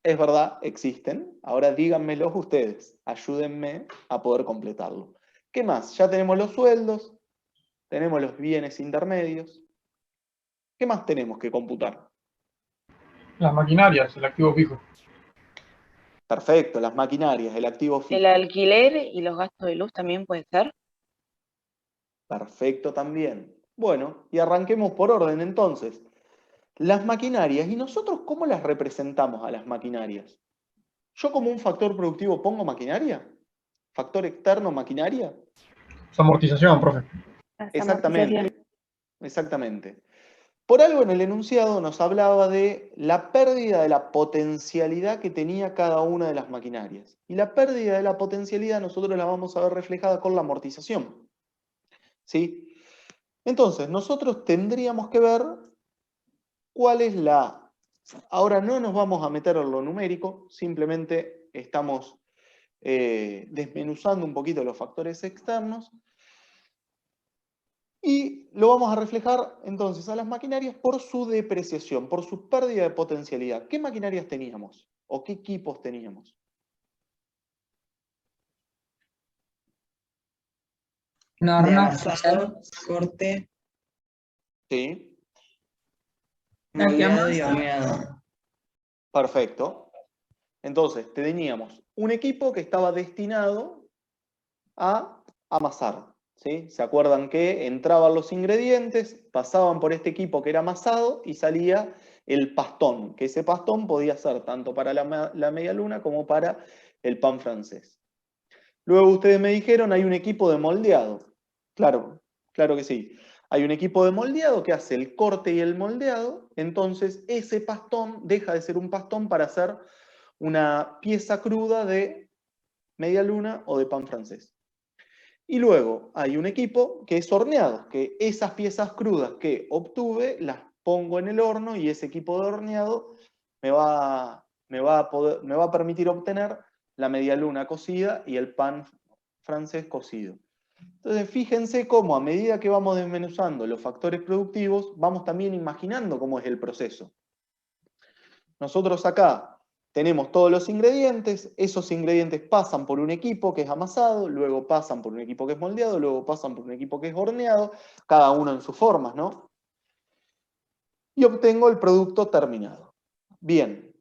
S2: Es verdad, existen. Ahora díganmelos ustedes. Ayúdenme a poder completarlo. ¿Qué más? Ya tenemos los sueldos, tenemos los bienes intermedios. ¿Qué más tenemos que computar?
S4: Las maquinarias, el activo fijo.
S2: Perfecto, las maquinarias, el activo fijo.
S8: El alquiler y los gastos de luz también puede ser.
S2: Perfecto también. Bueno, y arranquemos por orden entonces. Las maquinarias, ¿y nosotros cómo las representamos a las maquinarias? ¿Yo como un factor productivo pongo maquinaria? ¿Factor externo maquinaria?
S4: Es amortización, profe.
S5: Las amortizaciones.
S2: Exactamente, exactamente. Por algo en el enunciado nos hablaba de la pérdida de la potencialidad que tenía cada una de las maquinarias. Y la pérdida de la potencialidad nosotros la vamos a ver reflejada con la amortización. ¿Sí? Entonces, nosotros tendríamos que ver cuál es la... Ahora no nos vamos a meter en lo numérico, simplemente estamos desmenuzando un poquito los factores externos y lo vamos a reflejar entonces a las maquinarias por su depreciación, por su pérdida de potencialidad. ¿Qué maquinarias teníamos? ¿O qué equipos teníamos?
S9: De
S3: Norma,
S9: amasador, corte,
S2: Sí,
S9: moldeado y
S3: amasar.
S9: horneado.
S2: perfecto. Entonces, teníamos un equipo que estaba destinado a amasar. ¿Sí? ¿Se acuerdan que entraban los ingredientes, pasaban por este equipo que era amasado y salía el pastón? Que ese pastón podía ser tanto para la media luna como para el pan francés. Luego ustedes me dijeron, hay un equipo de moldeado. Claro, claro que sí. Hay un equipo de moldeado que hace el corte y el moldeado, entonces ese pastón deja de ser un pastón para ser una pieza cruda de media luna o de pan francés. Y luego hay un equipo que es horneado, que esas piezas crudas que obtuve las pongo en el horno y ese equipo de horneado me va a permitir obtener la media luna cocida y el pan francés cocido. Entonces fíjense cómo a medida que vamos desmenuzando los factores productivos, vamos también imaginando cómo es el proceso. Nosotros acá tenemos todos los ingredientes, esos ingredientes pasan por un equipo que es amasado, luego pasan por un equipo que es moldeado, luego pasan por un equipo que es horneado, cada uno en sus formas, ¿no? Y obtengo el producto terminado. Bien.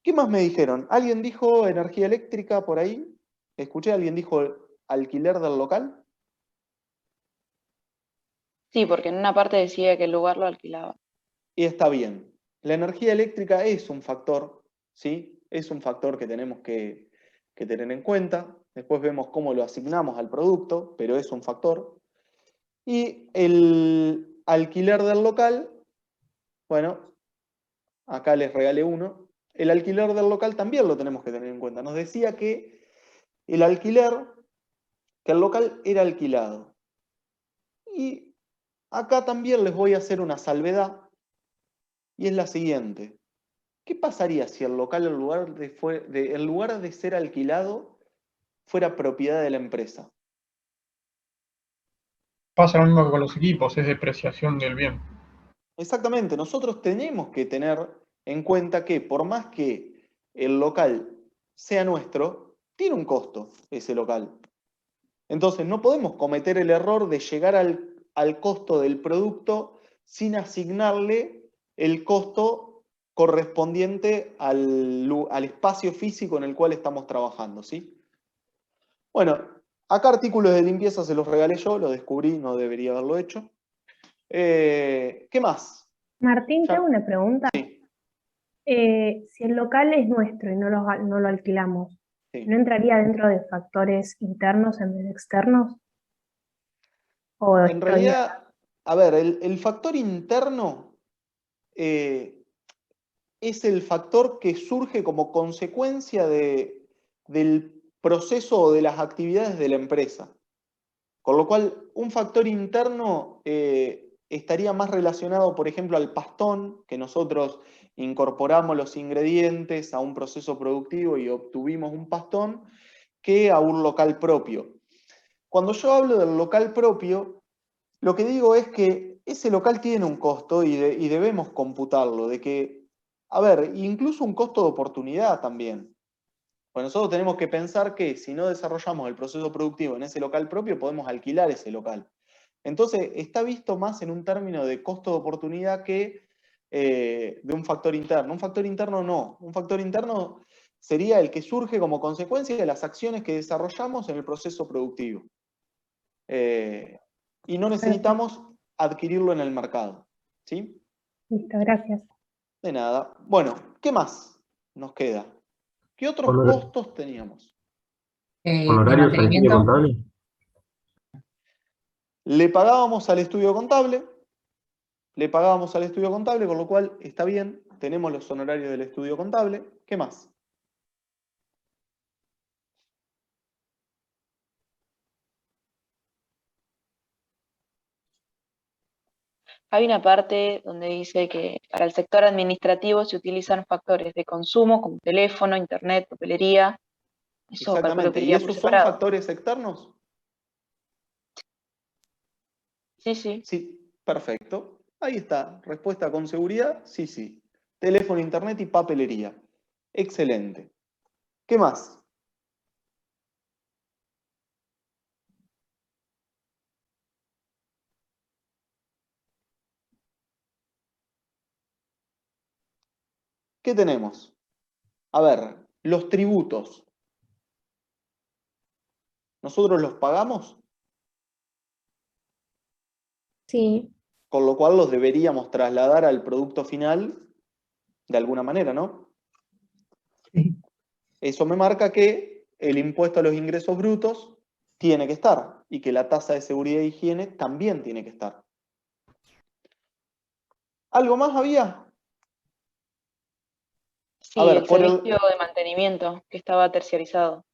S2: ¿Qué más me dijeron? ¿Alguien dijo energía eléctrica por ahí? ¿Escuché? ¿Alguien dijo alquiler del local?
S8: Sí, porque en una parte decía que el lugar lo alquilaba.
S2: Y está bien. La energía eléctrica es un factor, ¿sí? Es un factor que tenemos que tener en cuenta. Después vemos cómo lo asignamos al producto, pero es un factor. Y el alquiler del local, bueno, acá les regalé uno. El alquiler del local también lo tenemos que tener en cuenta. Nos decía que el alquiler, que el local era alquilado. Y acá también les voy a hacer una salvedad, y es la siguiente. ¿Qué pasaría si el local, en lugar de ser alquilado, fuera propiedad de la empresa?
S4: Pasa lo mismo que con los equipos, es depreciación del bien.
S2: Exactamente, nosotros tenemos que tener en cuenta que por más que el local sea nuestro, tiene un costo ese local. Entonces no podemos cometer el error de llegar al costo del producto sin asignarle el costo correspondiente al espacio físico en el cual estamos trabajando, ¿sí? Bueno, acá artículos de limpieza se los regalé yo, lo descubrí, no debería haberlo hecho. ¿Qué más?
S10: Martín, te hago una pregunta.
S2: Sí,
S10: Si el local es nuestro y no lo alquilamos,
S2: sí.
S10: ¿no entraría dentro de factores internos en vez de externos? ¿O
S2: En realidad, a ver, el factor interno es el factor que surge como consecuencia del proceso o de las actividades de la empresa. Con lo cual, un factor interno estaría más relacionado, por ejemplo, al pastón, que nosotros incorporamos los ingredientes a un proceso productivo y obtuvimos un pastón, que a un local propio. Cuando yo hablo del local propio, lo que digo es que ese local tiene un costo y debemos computarlo, de que A ver, incluso un costo de oportunidad también. Pues nosotros tenemos que pensar que si no desarrollamos el proceso productivo en ese local propio, podemos alquilar ese local. Entonces, está visto más en un término de costo de oportunidad que de un factor interno. Un factor interno no. Un factor interno sería el que surge como consecuencia de las acciones que desarrollamos en el proceso productivo. Y no necesitamos adquirirlo en el mercado. ¿Sí?
S10: Listo, gracias.
S2: De nada. Bueno, ¿qué más nos queda? ¿Qué otros
S11: Honor-
S2: costos teníamos?
S9: de
S11: ¿Honorarios al estudio
S9: mantenimiento.
S11: contable?
S2: Le pagábamos al estudio contable, con lo cual está bien, tenemos los honorarios del estudio contable. ¿Qué más?
S8: Hay una parte donde dice que para el sector administrativo se utilizan factores de consumo como teléfono, internet, papelería. Eso calculo que
S2: Exactamente. ¿Y
S8: iría por
S2: esos son
S8: separado.
S2: factores externos?
S8: Sí, sí.
S2: Sí, perfecto. Ahí está. Respuesta con seguridad, sí, sí. Teléfono, internet y papelería. Excelente. ¿Qué más? ¿Qué tenemos? A ver, los tributos. ¿Nosotros los pagamos?
S7: Sí,
S2: Con lo cual los deberíamos trasladar al producto final de alguna manera, ¿no?
S1: Sí.
S2: Eso me marca que el impuesto a los ingresos brutos tiene que estar y que la tasa de seguridad e higiene también tiene que estar. ¿Algo más había?
S8: Sí,
S2: A ver,
S8: el servicio de mantenimiento que estaba terciarizado.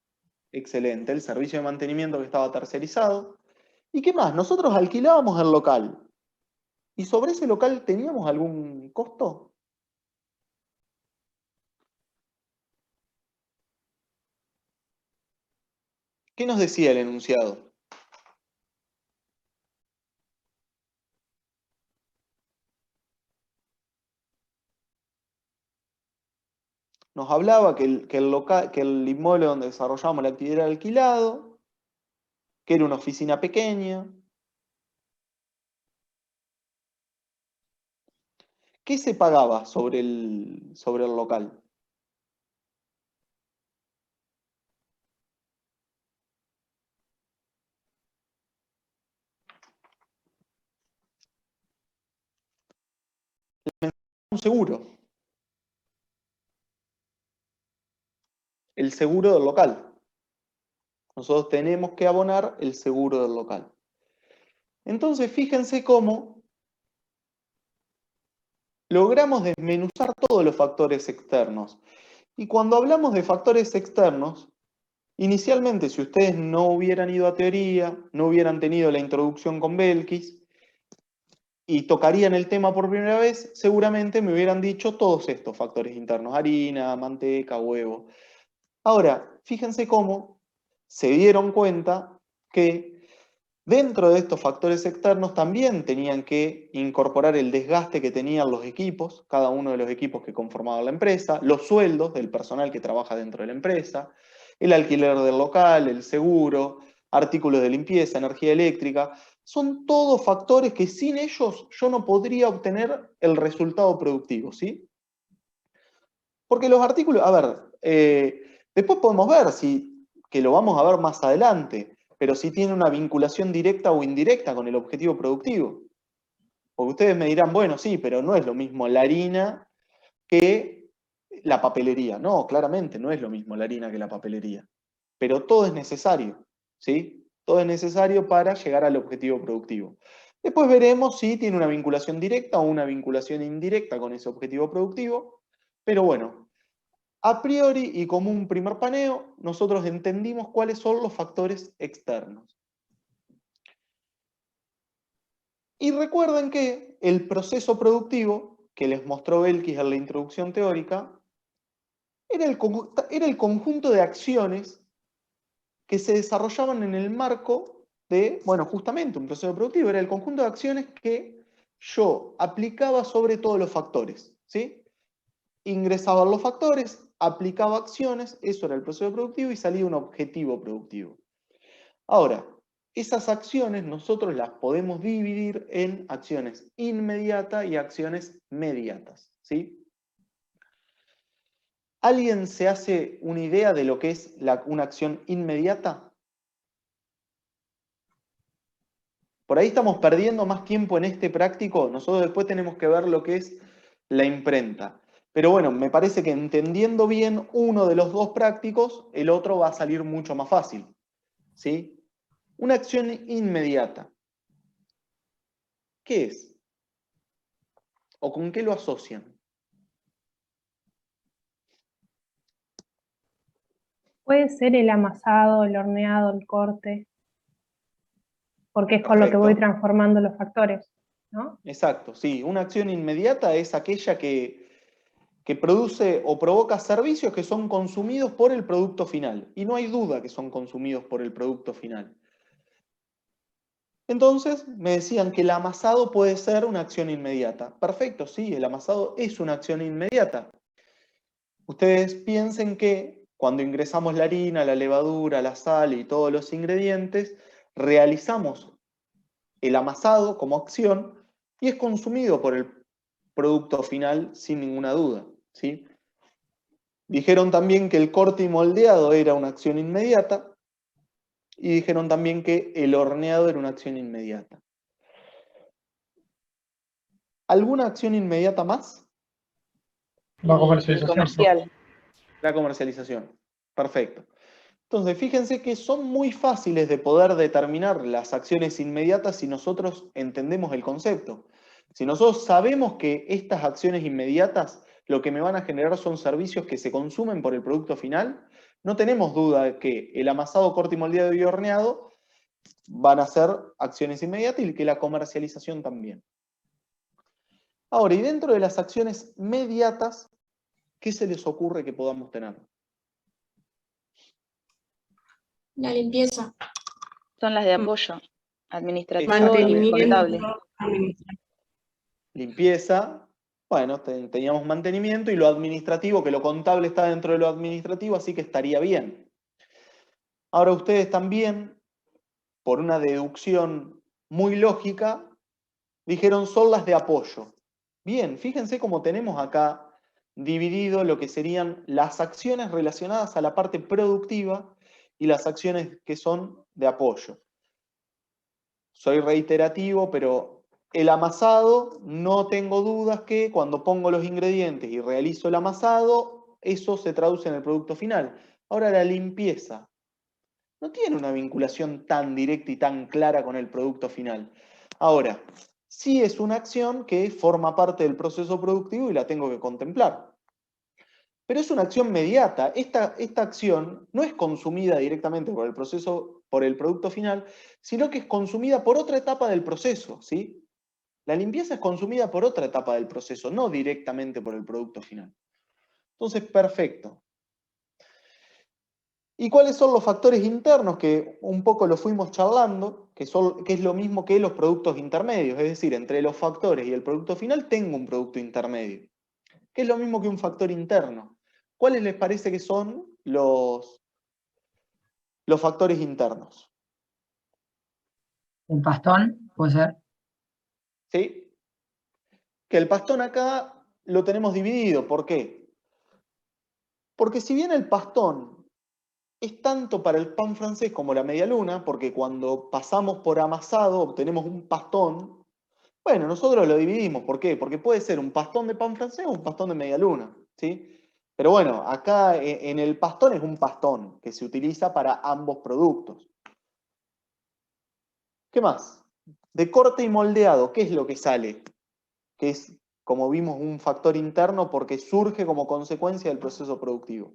S2: Excelente, el servicio de mantenimiento que estaba terciarizado. ¿Y qué más? Nosotros alquilábamos el local. ¿Y sobre ese local teníamos algún costo? ¿Qué nos decía el enunciado? Nos hablaba que el inmueble donde desarrollábamos la actividad era alquilado, que era una oficina pequeña. ¿Qué se pagaba sobre el local? Un seguro. El seguro del local. Nosotros tenemos que abonar el seguro del local. Entonces, fíjense cómo logramos desmenuzar todos los factores externos. Y cuando hablamos de factores externos, inicialmente, si ustedes no hubieran ido a teoría, no hubieran tenido la introducción con Belkis y tocarían el tema por primera vez, seguramente me hubieran dicho todos estos factores internos: harina, manteca, huevo. Ahora, fíjense cómo se dieron cuenta que dentro de estos factores externos también tenían que incorporar el desgaste que tenían los equipos, cada uno de los equipos que conformaban la empresa, los sueldos del personal que trabaja dentro de la empresa, el alquiler del local, el seguro, artículos de limpieza, energía eléctrica. Son todos factores que sin ellos yo no podría obtener el resultado productivo, ¿sí? Porque los artículos, a ver, después podemos ver que lo vamos a ver más adelante, pero si tiene una vinculación directa o indirecta con el objetivo productivo. Porque ustedes me dirán, bueno, sí, pero no es lo mismo la harina que la papelería. No, claramente no es lo mismo la harina que la papelería. Pero todo es necesario, ¿sí? Todo es necesario para llegar al objetivo productivo. Después veremos si tiene una vinculación directa o una vinculación indirecta con ese objetivo productivo. Pero bueno, a priori y como un primer paneo, nosotros entendimos cuáles son los factores externos. Y recuerden que el proceso productivo que les mostró Belkis en la introducción teórica era el conjunto de acciones que se desarrollaban en el marco de, bueno, justamente un proceso productivo, era el conjunto de acciones que yo aplicaba sobre todos los factores, ¿sí? ingresaban los factores, aplicaba acciones, eso era el proceso productivo y salía un objetivo productivo. Ahora, esas acciones nosotros las podemos dividir en acciones inmediatas y acciones mediatas, ¿sí? ¿Alguien se hace una idea de lo que es una acción inmediata? Por ahí estamos perdiendo más tiempo en este práctico. Nosotros después tenemos que ver lo que es la imprenta. Pero bueno, me parece que entendiendo bien uno de los dos prácticos, el otro va a salir mucho más fácil, ¿sí? Una acción inmediata. ¿Qué es? ¿O con qué lo asocian?
S10: Puede ser el amasado, el horneado, el corte, porque es con lo que voy
S2: Perfecto.
S10: transformando los factores, ¿no?
S2: Exacto, sí. Una acción inmediata es aquella que produce o provoca servicios que son consumidos por el producto final. Y no hay duda que son consumidos por el producto final. Entonces, me decían que el amasado puede ser una acción inmediata. Perfecto, sí, el amasado es una acción inmediata. Ustedes piensen que cuando ingresamos la harina, la levadura, la sal y todos los ingredientes, realizamos el amasado como acción y es consumido por el producto final sin ninguna duda, ¿sí? Dijeron también que el corte y moldeado era una acción inmediata y dijeron también que el horneado era una acción inmediata. ¿Alguna acción inmediata más?
S4: La
S8: El
S4: comercialización.
S8: comercial.
S2: La comercialización. Perfecto. Entonces, fíjense que son muy fáciles de poder determinar las acciones inmediatas si nosotros entendemos el concepto. Si nosotros sabemos que estas acciones inmediatas lo que me van a generar son servicios que se consumen por el producto final, no tenemos duda de que el amasado, corte y moldeado y horneado van a ser acciones inmediatas y que la comercialización también. Ahora, y dentro de las acciones mediatas, ¿qué se les ocurre que podamos tener?
S6: La limpieza.
S8: Son las de apoyo administrativo y
S2: Exactamente.
S8: contable.
S2: Limpieza, bueno, teníamos mantenimiento y lo administrativo, que lo contable está dentro de lo administrativo, así que estaría bien. Ahora ustedes también, por una deducción muy lógica, dijeron son las de apoyo. Bien, fíjense cómo tenemos acá dividido lo que serían las acciones relacionadas a la parte productiva y las acciones que son de apoyo. Soy reiterativo, pero el amasado, no tengo dudas que cuando pongo los ingredientes y realizo el amasado, eso se traduce en el producto final. Ahora la limpieza no tiene una vinculación tan directa y tan clara con el producto final. Ahora, sí es una acción que forma parte del proceso productivo y la tengo que contemplar. Pero es una acción mediata. Esta acción no es consumida directamente por el proceso, por el producto final, sino que es consumida por otra etapa del proceso, ¿sí? La limpieza es consumida por otra etapa del proceso, no directamente por el producto final. Entonces, perfecto. ¿Y cuáles son los factores internos? Que un poco lo fuimos charlando, que es lo mismo que los productos intermedios. Es decir, entre los factores y el producto final tengo un producto intermedio, que es lo mismo que un factor interno. ¿Cuáles les parece que son los factores internos?
S9: ¿Un pastón? ¿Puede ser?
S2: ¿Sí? Que el pastón acá lo tenemos dividido. ¿Por qué? Porque si bien el pastón es tanto para el pan francés como la media luna, porque cuando pasamos por amasado obtenemos un pastón, bueno, nosotros lo dividimos. ¿Por qué? Porque puede ser un pastón de pan francés o un pastón de media luna, ¿sí? Pero bueno, acá en el pastón es un pastón que se utiliza para ambos productos. ¿Qué más? De corte y moldeado, ¿qué es lo que sale? Que es, como vimos, un factor interno porque surge como consecuencia del proceso productivo.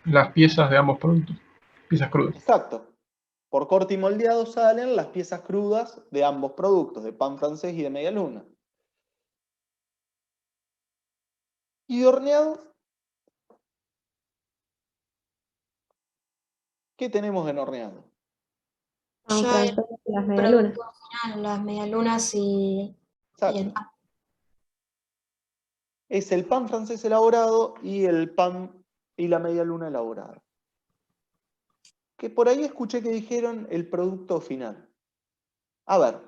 S4: Las piezas de ambos productos, piezas crudas.
S2: Exacto. Por corte y moldeado salen las piezas crudas de ambos productos, de pan francés y de media luna. ¿Y de horneado? ¿Qué tenemos en horneado?
S7: Pan
S6: Ya el
S7: francés y las medialunas.
S6: producto final, las medialunas y el
S2: Exacto.
S6: pan.
S2: es el pan francés elaborado y el pan y la media luna elaborada. Que por ahí escuché que dijeron el producto final. A ver,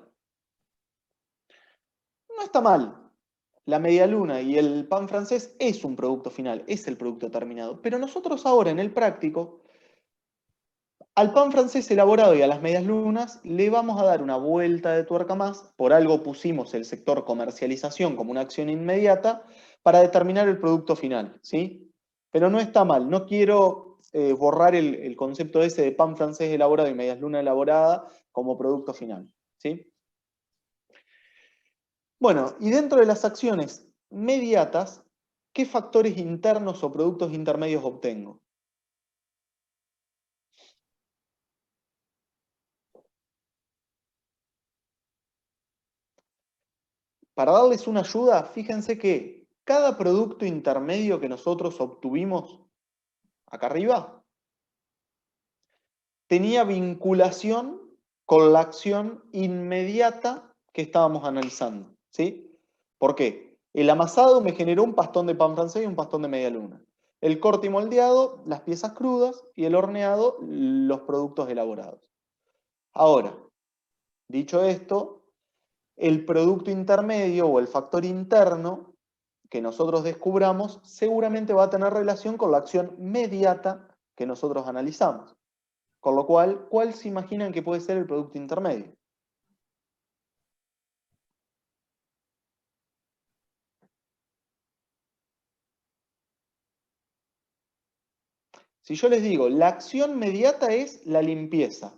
S2: no está mal. La media luna y el pan francés es un producto final, es el producto terminado. Pero nosotros ahora en el práctico, al pan francés elaborado y a las medias lunas le vamos a dar una vuelta de tuerca más. Por algo pusimos el sector comercialización como una acción inmediata para determinar el producto final, ¿sí? Pero no está mal, no quiero borrar el concepto ese de pan francés elaborado y medias lunas elaborada como producto final, ¿sí? Bueno, y dentro de las acciones mediatas, ¿qué factores internos o productos intermedios obtengo? Para darles una ayuda, fíjense que cada producto intermedio que nosotros obtuvimos acá arriba tenía vinculación con la acción inmediata que estábamos analizando, ¿sí? ¿Por qué? El amasado me generó un pastón de pan francés y un pastón de media luna. El corte y moldeado, las piezas crudas, y el horneado, los productos elaborados. Ahora, dicho esto, el producto intermedio o el factor interno que nosotros descubramos seguramente va a tener relación con la acción mediata que nosotros analizamos. Con lo cual, ¿cuál se imaginan que puede ser el producto intermedio? Si yo les digo, la acción mediata es la limpieza.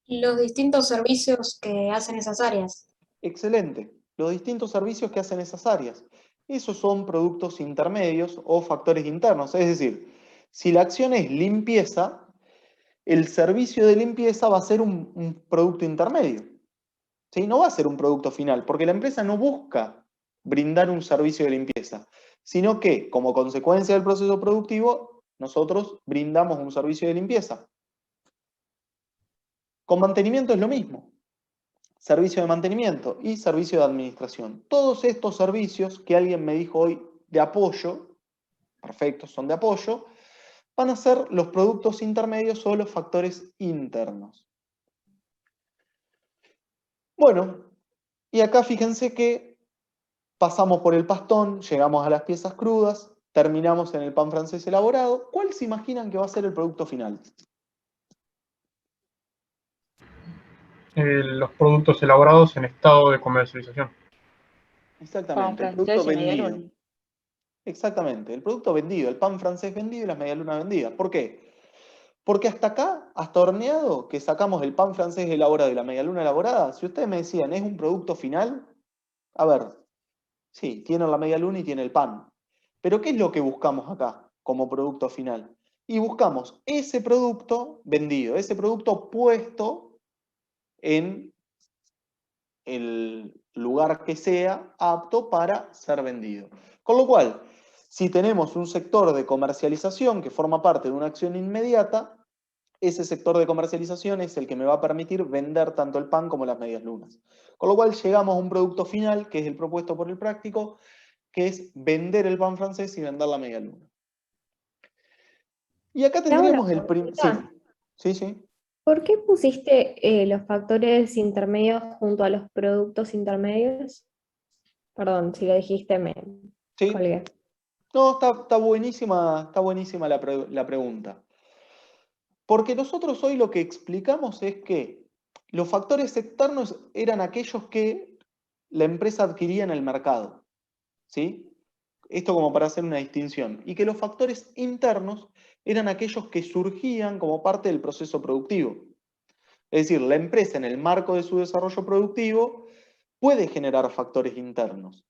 S6: Los distintos servicios que hacen esas áreas.
S2: Excelente. Los distintos servicios que hacen esas áreas. Esos son productos intermedios o factores internos. Es decir, si la acción es limpieza, el servicio de limpieza va a ser un producto intermedio. ¿Sí? No va a ser un producto final, porque la empresa no busca brindar un servicio de limpieza, sino que, como consecuencia del proceso productivo, nosotros brindamos un servicio de limpieza. Con mantenimiento es lo mismo. Servicio de mantenimiento y servicio de administración. Todos estos servicios que alguien me dijo hoy de apoyo, perfecto, son de apoyo, van a ser los productos intermedios o los factores internos. Bueno, y acá fíjense que pasamos por el pastón, llegamos a las piezas crudas, terminamos en el pan francés elaborado. ¿Cuál se imaginan que va a ser el producto final?
S4: Los productos elaborados en estado de comercialización.
S2: Exactamente,
S8: Pan
S2: el producto
S8: francés y media
S2: vendido.
S8: luna.
S2: Exactamente, el producto vendido, el pan francés vendido y las medialunas vendidas. ¿Por qué? Porque hasta acá, hasta horneado, que sacamos el pan francés elaborado y la medialuna elaborada, si ustedes me decían, ¿es un producto final? A ver, sí, tiene la medialuna y tiene el pan. Pero ¿qué es lo que buscamos acá como producto final? Y buscamos ese producto vendido, ese producto puesto en el lugar que sea apto para ser vendido. Con lo cual, si tenemos un sector de comercialización que forma parte de una acción inmediata, ese sector de comercialización es el que me va a permitir vender tanto el pan como las medias lunas. Con lo cual llegamos a un producto final, que es el propuesto por el práctico, que es vender el pan francés y vender la media luna. Y acá
S7: Te hago una
S2: tendríamos el
S7: consulta.
S2: Sí.
S7: ¿Por qué pusiste los factores intermedios junto a los productos intermedios? Perdón, si lo dijiste me
S2: Sí.
S7: colgué.
S2: No, está buenísima la pregunta. Porque nosotros hoy lo que explicamos es que los factores externos eran aquellos que la empresa adquiría en el mercado, ¿sí? Esto como para hacer una distinción. Y que los factores internos eran aquellos que surgían como parte del proceso productivo. Es decir, la empresa en el marco de su desarrollo productivo puede generar factores internos.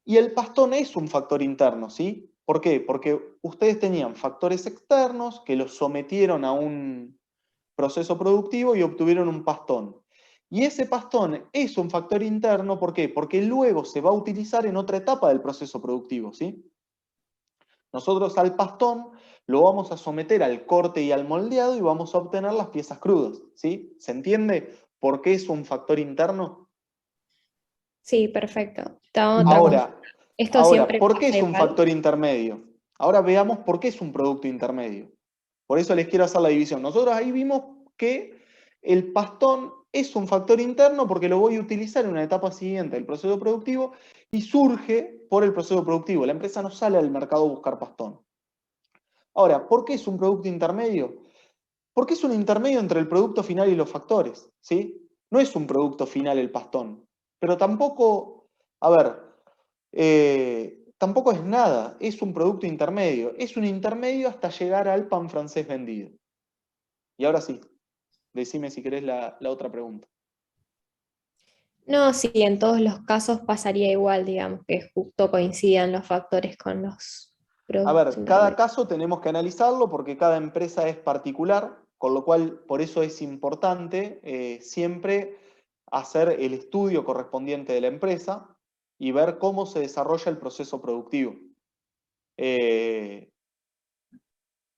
S2: Y el pastón es un factor interno, ¿sí? ¿Por qué? Porque ustedes tenían factores externos que los sometieron a un proceso productivo y obtuvieron un pastón. Y ese pastón es un factor interno, ¿por qué? Porque luego se va a utilizar en otra etapa del proceso productivo, ¿sí? Nosotros al pastón lo vamos a someter al corte y al moldeado y vamos a obtener las piezas crudas, ¿sí? ¿Se entiende por qué es un factor interno?
S7: Sí, perfecto. Te hago otra
S2: Ahora,
S7: Esto
S2: Ahora,
S7: siempre
S2: ¿por qué
S7: pasa
S2: es un
S7: igual.
S2: factor intermedio? Ahora veamos por qué es un producto intermedio. Por eso les quiero hacer la división. Nosotros ahí vimos que el pastón es un factor interno porque lo voy a utilizar en una etapa siguiente del proceso productivo y surge por el proceso productivo. La empresa no sale al mercado a buscar pastón. Ahora, ¿por qué es un producto intermedio? Porque es un intermedio entre el producto final y los factores, ¿sí? No es un producto final el pastón, pero tampoco, a ver, tampoco es nada, es un producto intermedio. Es un intermedio hasta llegar al pan francés vendido. Y ahora sí, decime si querés la otra pregunta.
S7: No, sí, en todos los casos pasaría igual, digamos, que justo coincidan los factores con los
S2: A
S7: productos
S2: ver, cada
S7: intermedios.
S2: caso tenemos que analizarlo porque cada empresa es particular, con lo cual por eso es importante siempre hacer el estudio correspondiente de la empresa y ver cómo se desarrolla el proceso productivo.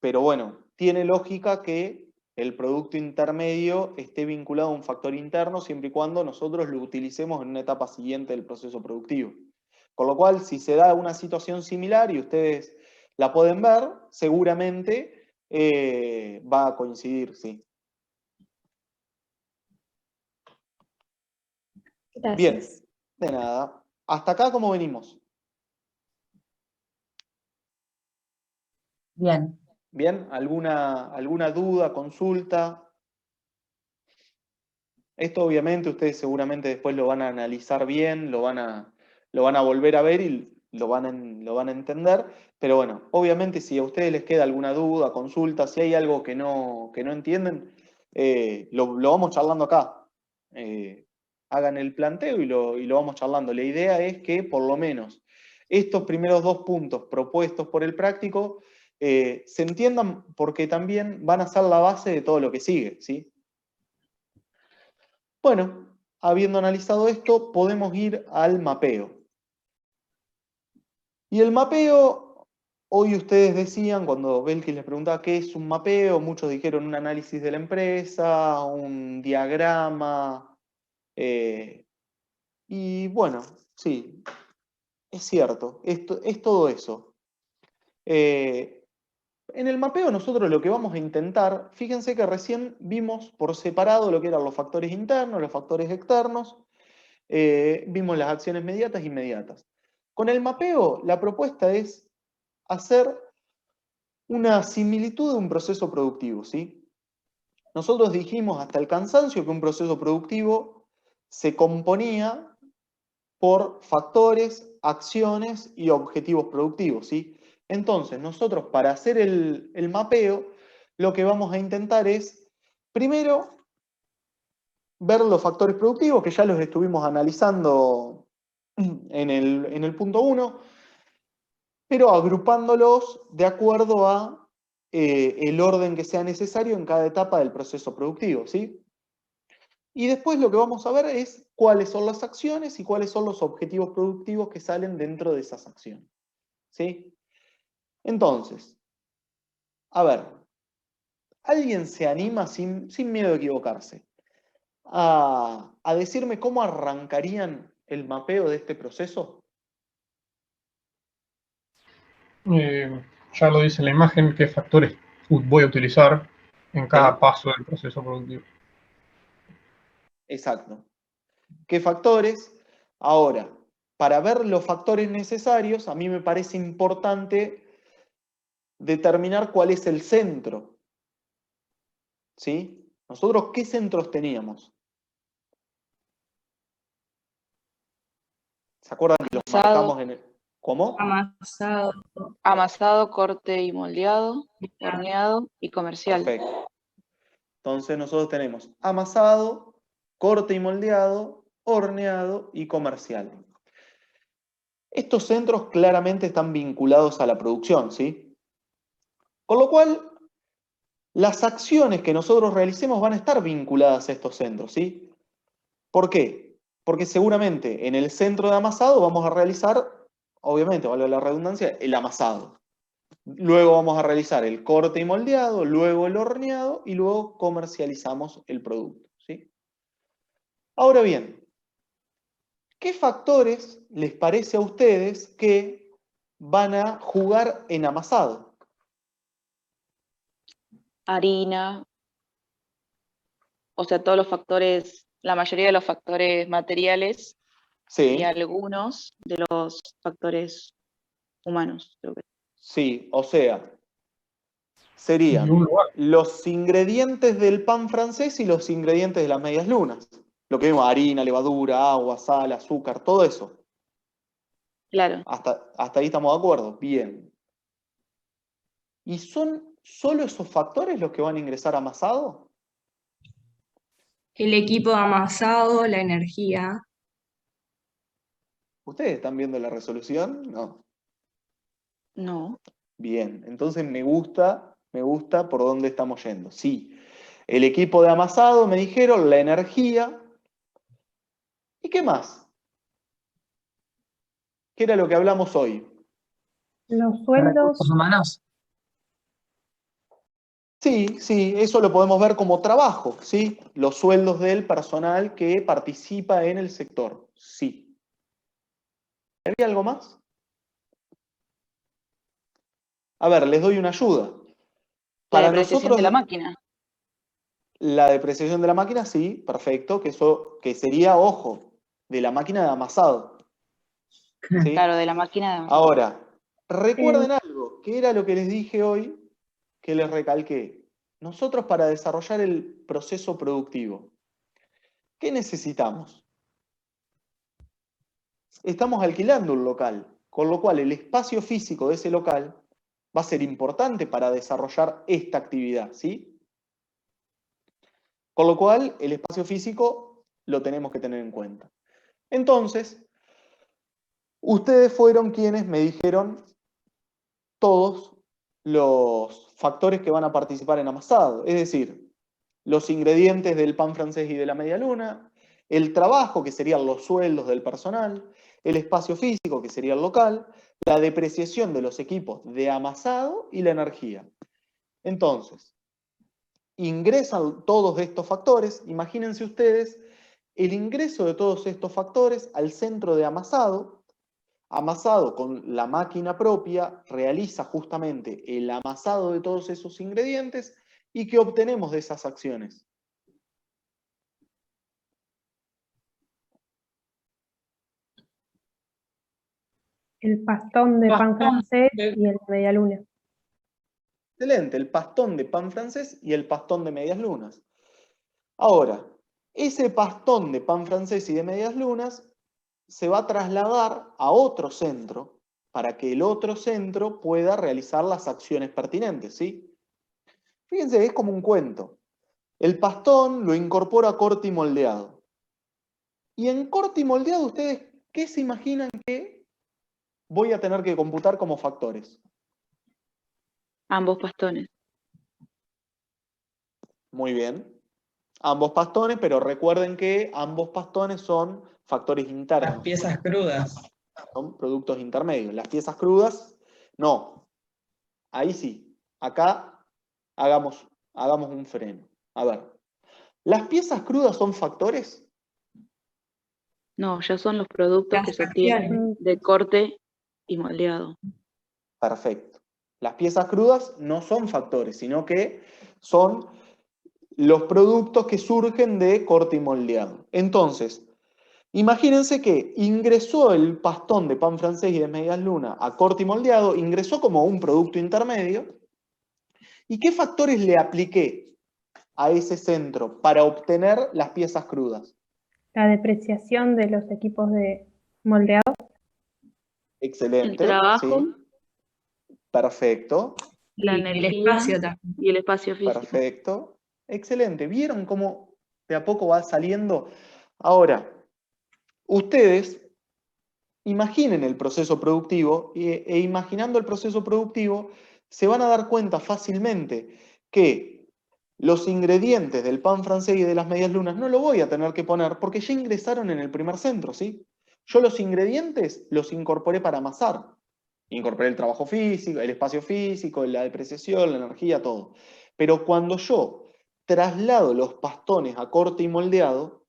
S2: Pero bueno, tiene lógica que el producto intermedio esté vinculado a un factor interno siempre y cuando nosotros lo utilicemos en una etapa siguiente del proceso productivo. Con lo cual, si se da una situación similar y ustedes la pueden ver, seguramente va a coincidir, sí. Bien,
S7: Gracias.
S2: de nada. ¿Hasta acá cómo venimos?
S9: Bien.
S2: ¿Bien? ¿Alguna duda, consulta? Esto obviamente ustedes seguramente después lo van a analizar bien, lo van a volver a ver y lo van a entender. Pero bueno, obviamente si a ustedes les queda alguna duda, consulta, si hay algo que no entienden, lo vamos charlando acá. Hagan el planteo y lo vamos charlando. La idea es que por lo menos estos primeros 2 puntos propuestos por el práctico se entiendan porque también van a ser la base de todo lo que sigue, ¿sí? Bueno, habiendo analizado esto, podemos ir al mapeo. Y el mapeo, hoy ustedes decían, cuando Belkis les preguntaba qué es un mapeo, muchos dijeron un análisis de la empresa, un diagrama. Y bueno, sí, es cierto, es todo eso. En el mapeo nosotros lo que vamos a intentar, fíjense que recién vimos por separado lo que eran los factores internos, los factores externos, vimos las acciones mediatas e inmediatas. Con el mapeo, la propuesta es hacer una similitud de un proceso productivo, ¿sí? Nosotros dijimos hasta el cansancio que un proceso productivo se componía por factores, acciones y objetivos productivos, ¿sí? Entonces, nosotros para hacer el mapeo, lo que vamos a intentar es, primero, ver los factores productivos, que ya los estuvimos analizando en el punto 1, pero agrupándolos de acuerdo a el orden que sea necesario en cada etapa del proceso productivo, ¿sí? Y después lo que vamos a ver es cuáles son las acciones y cuáles son los objetivos productivos que salen dentro de esas acciones, ¿sí? Entonces, a ver, ¿alguien se anima sin miedo de equivocarse a decirme cómo arrancarían el mapeo de este proceso?
S4: Ya lo dice la imagen, qué factores voy a utilizar en cada
S2: Sí.
S4: paso del proceso productivo.
S2: Exacto. ¿Qué factores? Ahora, para ver los factores necesarios, a mí me parece importante determinar cuál es el centro. ¿Sí? Nosotros, ¿qué centros teníamos? ¿Se acuerdan que los marcamos en el... ¿Cómo?
S3: Amasado.
S8: Amasado, corte y moldeado, horneado y comercial.
S2: Perfecto. Entonces nosotros tenemos amasado, corte y moldeado, horneado y comercial. Estos centros claramente están vinculados a la producción, ¿sí? Con lo cual, las acciones que nosotros realicemos van a estar vinculadas a estos centros, ¿sí? ¿Por qué? Porque seguramente en el centro de amasado vamos a realizar, obviamente, vale la redundancia, el amasado. Luego vamos a realizar el corte y moldeado, luego el horneado y luego comercializamos el producto, ¿sí? Ahora bien, ¿qué factores les parece a ustedes que van a jugar en amasado?
S8: Harina, o sea, todos los factores, la mayoría de los factores materiales
S2: Sí,
S8: y algunos de los factores humanos, creo que.
S2: sí, o sea,
S4: Y
S2: serían
S4: un lugar.
S2: los ingredientes del pan francés y los ingredientes de las medias lunas. Lo que vimos, harina, levadura, agua, sal, azúcar, todo eso.
S8: Claro.
S2: Hasta ahí estamos de acuerdo. Bien. ¿Y son solo esos factores los que van a ingresar a amasado?
S11: El equipo de amasado, la energía.
S2: ¿Ustedes están viendo la resolución? No.
S8: No.
S2: Bien, entonces me gusta por dónde estamos yendo. Sí, el equipo de amasado, me dijeron, la energía. ¿Y qué más? ¿Qué era lo que hablamos hoy?
S10: Los sueldos,
S9: Recursos humanos.
S2: Sí, sí, eso lo podemos ver como trabajo, ¿sí? Los sueldos del personal que participa en el sector, sí. ¿Había algo más? A ver, les doy una ayuda.
S8: La
S2: Para
S8: depreciación
S2: nosotros,
S8: de la máquina.
S2: la depreciación de la máquina, sí, perfecto, que sería, ojo, de la máquina de amasado, ¿sí?
S8: Claro, de la máquina de amasado.
S2: Ahora, recuerden algo, que era lo que les dije hoy, que les recalqué. Nosotros para desarrollar el proceso productivo, ¿qué necesitamos? Estamos alquilando un local, con lo cual el espacio físico de ese local va a ser importante para desarrollar esta actividad, ¿sí? Con lo cual, el espacio físico lo tenemos que tener en cuenta. Entonces, ustedes fueron quienes me dijeron todos los factores que van a participar en amasado, es decir, los ingredientes del pan francés y de la media luna, el trabajo, que serían los sueldos del personal, el espacio físico, que sería el local, la depreciación de los equipos de amasado y la energía. Entonces, ingresan todos estos factores, imagínense ustedes el ingreso de todos estos factores al centro de amasado. Amasado con la máquina propia realiza justamente el amasado de todos esos ingredientes. ¿Y qué obtenemos de esas acciones?
S10: el pastón de pan
S3: Pastón
S10: francés
S3: de-
S10: y el media luna.
S2: Excelente, el pastón de pan francés y el pastón de medias lunas. Ahora, ese pastón de pan francés y de medias lunas se va a trasladar a otro centro para que el otro centro pueda realizar las acciones pertinentes, ¿sí? Fíjense, es como un cuento. El pastón lo incorpora a corte y moldeado. Y en corte y moldeado, ¿ustedes qué se imaginan que voy a tener que computar como factores?
S8: Ambos pastones.
S2: Muy bien. Ambos pastones, pero recuerden que ambos pastones son factores
S9: Las
S2: internos.
S9: piezas crudas.
S2: Son productos intermedios. Las piezas crudas, no. Ahí sí. Acá hagamos un freno. A ver. ¿Las piezas crudas son factores?
S8: No, ya son los productos
S11: Las
S8: que se obtienen de corte y moldeado.
S2: Perfecto. Las piezas crudas no son factores, sino que son los productos que surgen de corte y moldeado. Entonces, imagínense que ingresó el pastón de pan francés y de medias luna a corte y moldeado, ingresó como un producto intermedio. ¿Y qué factores le apliqué a ese centro para obtener las piezas crudas?
S10: La depreciación de los equipos de moldeado.
S2: Excelente.
S8: El trabajo,
S2: ¿sí? Perfecto.
S8: la
S11: y el
S8: energía
S11: espacio también.
S8: y el espacio físico.
S2: Perfecto. Excelente. ¿Vieron cómo de a poco va saliendo? Ahora, ustedes imaginen el proceso productivo e imaginando el proceso productivo se van a dar cuenta fácilmente que los ingredientes del pan francés y de las medias lunas no lo voy a tener que poner porque ya ingresaron en el primer centro, ¿sí? Yo los ingredientes los incorporé para amasar. Incorporé el trabajo físico, el espacio físico, la depreciación, la energía, todo. Pero cuando yo traslado los pastones a corte y moldeado,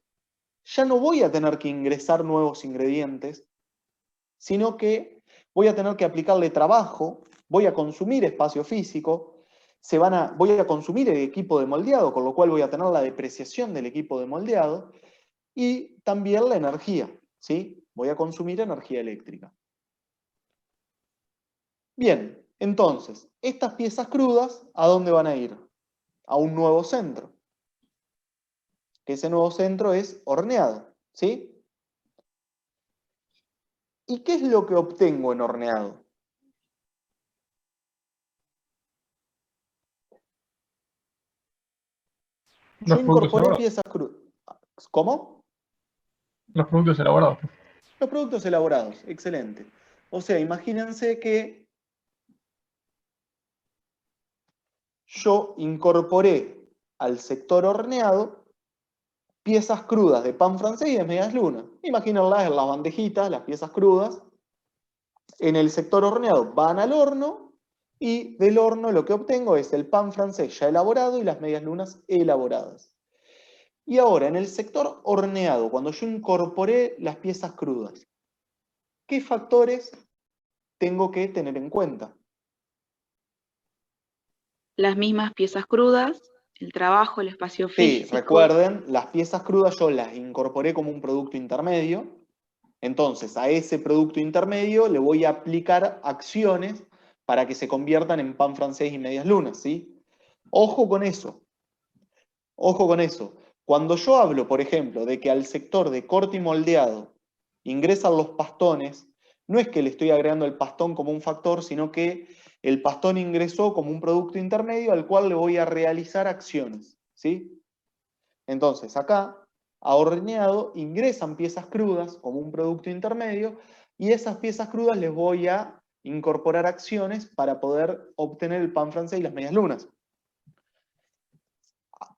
S2: ya no voy a tener que ingresar nuevos ingredientes, sino que voy a tener que aplicarle trabajo, voy a consumir espacio físico, voy a consumir el equipo de moldeado, con lo cual voy a tener la depreciación del equipo de moldeado y también la energía, ¿sí? Voy a consumir energía eléctrica. Bien, entonces, estas piezas crudas, ¿a dónde van a ir? A un nuevo centro. Que ese nuevo centro es horneado, ¿sí? ¿Y qué es lo que obtengo en horneado? Yo
S4: Los productos
S2: incorporé
S4: elaborados.
S2: piezas crudas. ¿Cómo?
S4: Los productos elaborados.
S2: Los productos elaborados, excelente. O sea, imagínense que yo incorporé al sector horneado piezas crudas de pan francés y de medias lunas. Imagínenlas en las bandejitas, las piezas crudas. En el sector horneado van al horno y del horno lo que obtengo es el pan francés ya elaborado y las medias lunas elaboradas. Y ahora, en el sector horneado, cuando yo incorporé las piezas crudas, ¿qué factores tengo que tener en cuenta?
S8: Las mismas piezas crudas, el trabajo, el espacio
S2: Sí,
S8: físico.
S2: recuerden, las piezas crudas yo las incorporé como un producto intermedio. Entonces, a ese producto intermedio le voy a aplicar acciones para que se conviertan en pan francés y medias lunas, ¿sí? Ojo con eso. Ojo con eso. Cuando yo hablo, por ejemplo, de que al sector de corte y moldeado ingresan los pastones, no es que le estoy agregando el pastón como un factor, sino que el pastón ingresó como un producto intermedio al cual le voy a realizar acciones, ¿sí? Entonces, acá, a horneado, ingresan piezas crudas como un producto intermedio y esas piezas crudas les voy a incorporar acciones para poder obtener el pan francés y las medias lunas.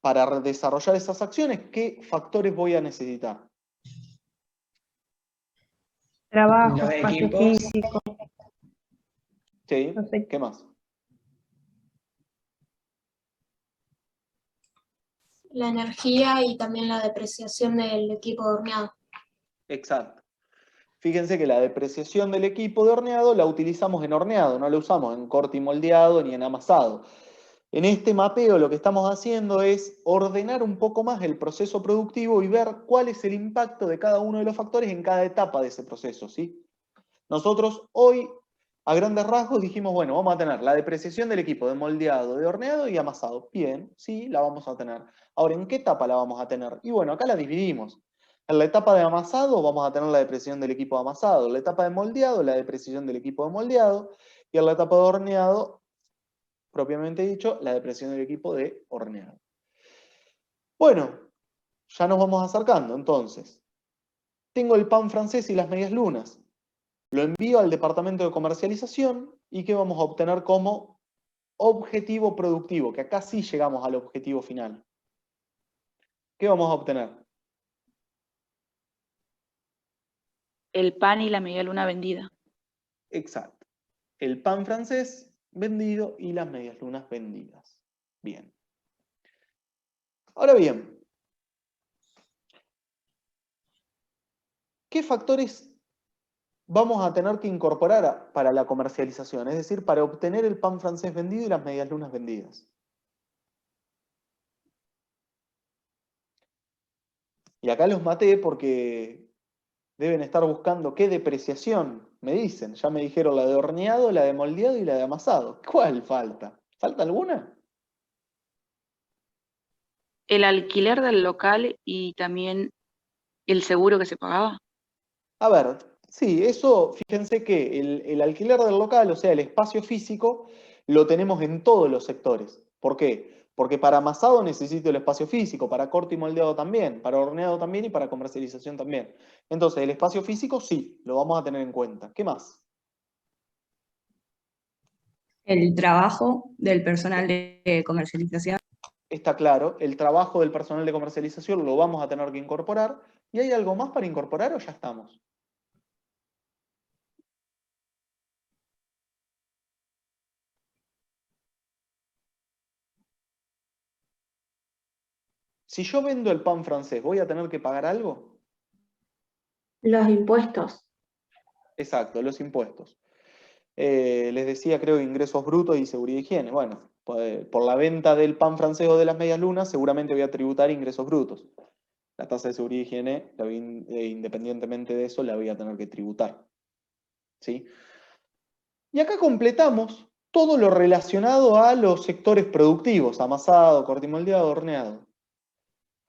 S2: Para desarrollar esas acciones, ¿qué factores voy a necesitar?
S10: Trabajo,
S9: Los
S10: espacio
S9: equipos.
S10: físico.
S2: ¿Sí?
S10: No sé.
S2: ¿Qué más?
S6: La energía y también la depreciación del equipo de horneado.
S2: Exacto. Fíjense que la depreciación del equipo de horneado la utilizamos en horneado, no la usamos en corte y moldeado ni en amasado. En este mapeo lo que estamos haciendo es ordenar un poco más el proceso productivo y ver cuál es el impacto de cada uno de los factores en cada etapa de ese proceso, ¿sí? Nosotros hoy, a grandes rasgos, dijimos, bueno, vamos a tener la depreciación del equipo de moldeado, de horneado y amasado. Bien, sí, la vamos a tener. Ahora, ¿en qué etapa la vamos a tener? Y bueno, acá la dividimos. En la etapa de amasado vamos a tener la depreciación del equipo de amasado. En la etapa de moldeado, la depreciación del equipo de moldeado. Y en la etapa de horneado, propiamente dicho, la depreciación del equipo de horneado. Bueno, ya nos vamos acercando entonces. Tengo el pan francés y las medias lunas. Lo envío al departamento de comercialización y ¿qué vamos a obtener como objetivo productivo? Que acá sí llegamos al objetivo final. ¿Qué vamos a obtener?
S8: El pan y la media luna vendida.
S2: Exacto. El pan francés vendido y las medias lunas vendidas. Bien. Ahora bien, ¿qué factores vamos a tener que incorporar para la comercialización? Es decir, para obtener el pan francés vendido y las medias lunas vendidas. Y acá los maté porque deben estar buscando qué depreciación, me dicen. Ya me dijeron la de horneado, la de moldeado y la de amasado. ¿Cuál falta? ¿Falta alguna?
S8: El alquiler del local y también el seguro que se pagaba.
S2: A ver, sí, eso, fíjense que el alquiler del local, o sea, el espacio físico, lo tenemos en todos los sectores. ¿Por qué? Porque para amasado necesito el espacio físico, para corte y moldeado también, para horneado también y para comercialización también. Entonces, el espacio físico sí, lo vamos a tener en cuenta. ¿Qué más?
S11: El trabajo del personal de comercialización.
S2: Está claro, el trabajo del personal de comercialización lo vamos a tener que incorporar. ¿Y hay algo más para incorporar o ya estamos? Si yo vendo el pan francés, ¿voy a tener que pagar algo?
S6: Los impuestos.
S2: Exacto, los impuestos. Les decía, creo, ingresos brutos y seguridad y higiene. Bueno, por la venta del pan francés o de las medias lunas, seguramente voy a tributar ingresos brutos. La tasa de seguridad y higiene, independientemente de eso, la voy a tener que tributar. ¿Sí? Y acá completamos todo lo relacionado a los sectores productivos, amasado, corte y moldeado, horneado.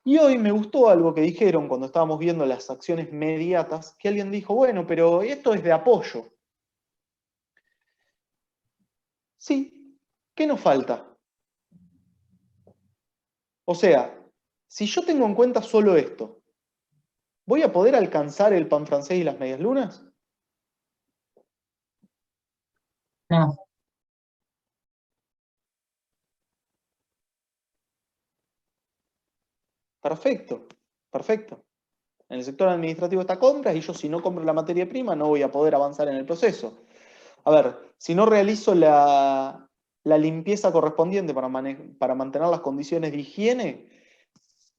S2: Y hoy me gustó algo que dijeron cuando estábamos viendo las acciones mediatas, que alguien dijo, bueno, pero esto es de apoyo. Sí, ¿qué nos falta? O sea, si yo tengo en cuenta solo esto, ¿voy a poder alcanzar el pan francés y las medias lunas?
S9: No.
S2: Perfecto, perfecto. En el sector administrativo está compras y yo si no compro la materia prima no voy a poder avanzar en el proceso. A ver, si no realizo la limpieza correspondiente para mantener las condiciones de higiene,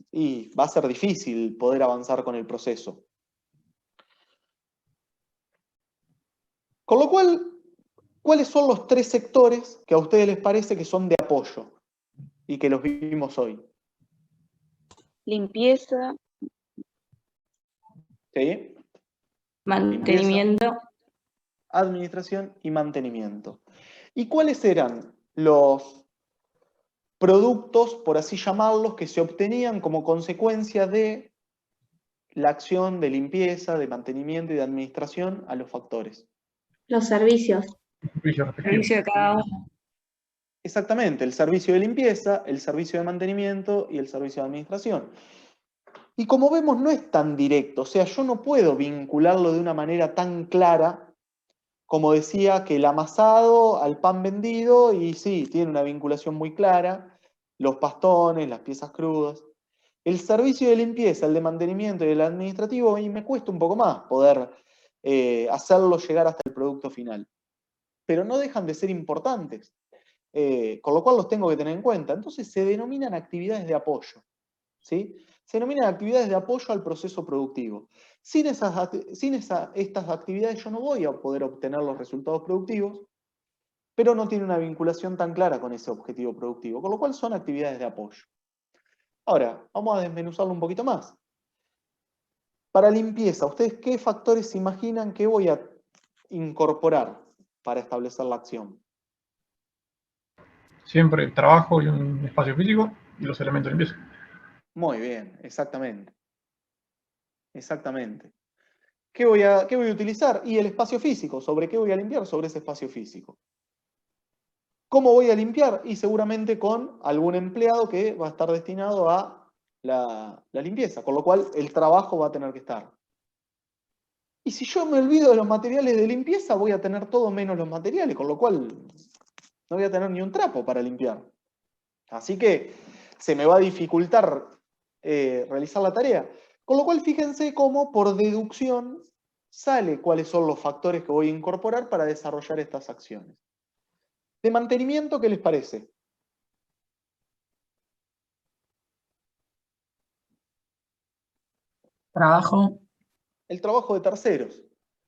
S2: y va a ser difícil poder avanzar con el proceso. Con lo cual, ¿cuáles son los 3 sectores que a ustedes les parece que son de apoyo y que los vivimos hoy?
S8: Limpieza,
S2: ¿Sí?
S11: Mantenimiento.
S2: Limpieza, administración y mantenimiento. ¿Y cuáles eran los productos, por así llamarlos, que se obtenían como consecuencia de la acción de limpieza, de mantenimiento y de administración a los factores?
S6: Los servicios.
S11: Servicio de cada uno.
S2: Exactamente, el servicio de limpieza, el servicio de mantenimiento y el servicio de administración. Y como vemos, no es tan directo, o sea, yo no puedo vincularlo de una manera tan clara como decía que el amasado al pan vendido, y sí, tiene una vinculación muy clara, los pastones, las piezas crudas. El servicio de limpieza, el de mantenimiento y el administrativo, y me cuesta un poco más poder hacerlo llegar hasta el producto final. Pero no dejan de ser importantes, con lo cual los tengo que tener en cuenta. Entonces se denominan actividades de apoyo, ¿sí? Se denominan actividades de apoyo al proceso productivo. Sin estas actividades yo no voy a poder obtener los resultados productivos, pero no tiene una vinculación tan clara con ese objetivo productivo, con lo cual son actividades de apoyo. Ahora, vamos a desmenuzarlo un poquito más. Para limpieza, ¿ustedes qué factores se imaginan que voy a incorporar para establecer la acción?
S4: Siempre el trabajo y un espacio físico y los elementos de limpieza.
S2: Muy bien, exactamente. Exactamente. ¿Qué voy a utilizar? Y el espacio físico. ¿Sobre qué voy a limpiar? Sobre ese espacio físico. ¿Cómo voy a limpiar? Y seguramente con algún empleado que va a estar destinado a la limpieza, con lo cual el trabajo va a tener que estar. Y si yo me olvido de los materiales de limpieza, voy a tener todo menos los materiales, con lo cual no voy a tener ni un trapo para limpiar. Así que se me va a dificultar realizar la tarea. Con lo cual, fíjense cómo por deducción sale cuáles son los factores que voy a incorporar para desarrollar estas acciones. De mantenimiento, ¿qué les parece?
S9: Trabajo.
S2: El trabajo de terceros.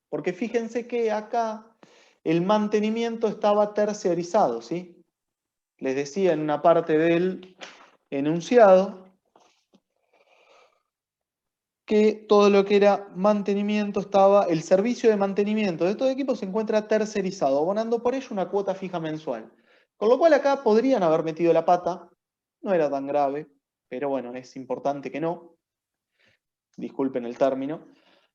S2: Porque fíjense que acá el mantenimiento estaba terciarizado, ¿sí? Les decía en una parte del enunciado que todo lo que era mantenimiento estaba, el servicio de mantenimiento de estos equipos se encuentra tercerizado, abonando por ello una cuota fija mensual. Con lo cual acá podrían haber metido la pata, no era tan grave, pero bueno, es importante que no, disculpen el término,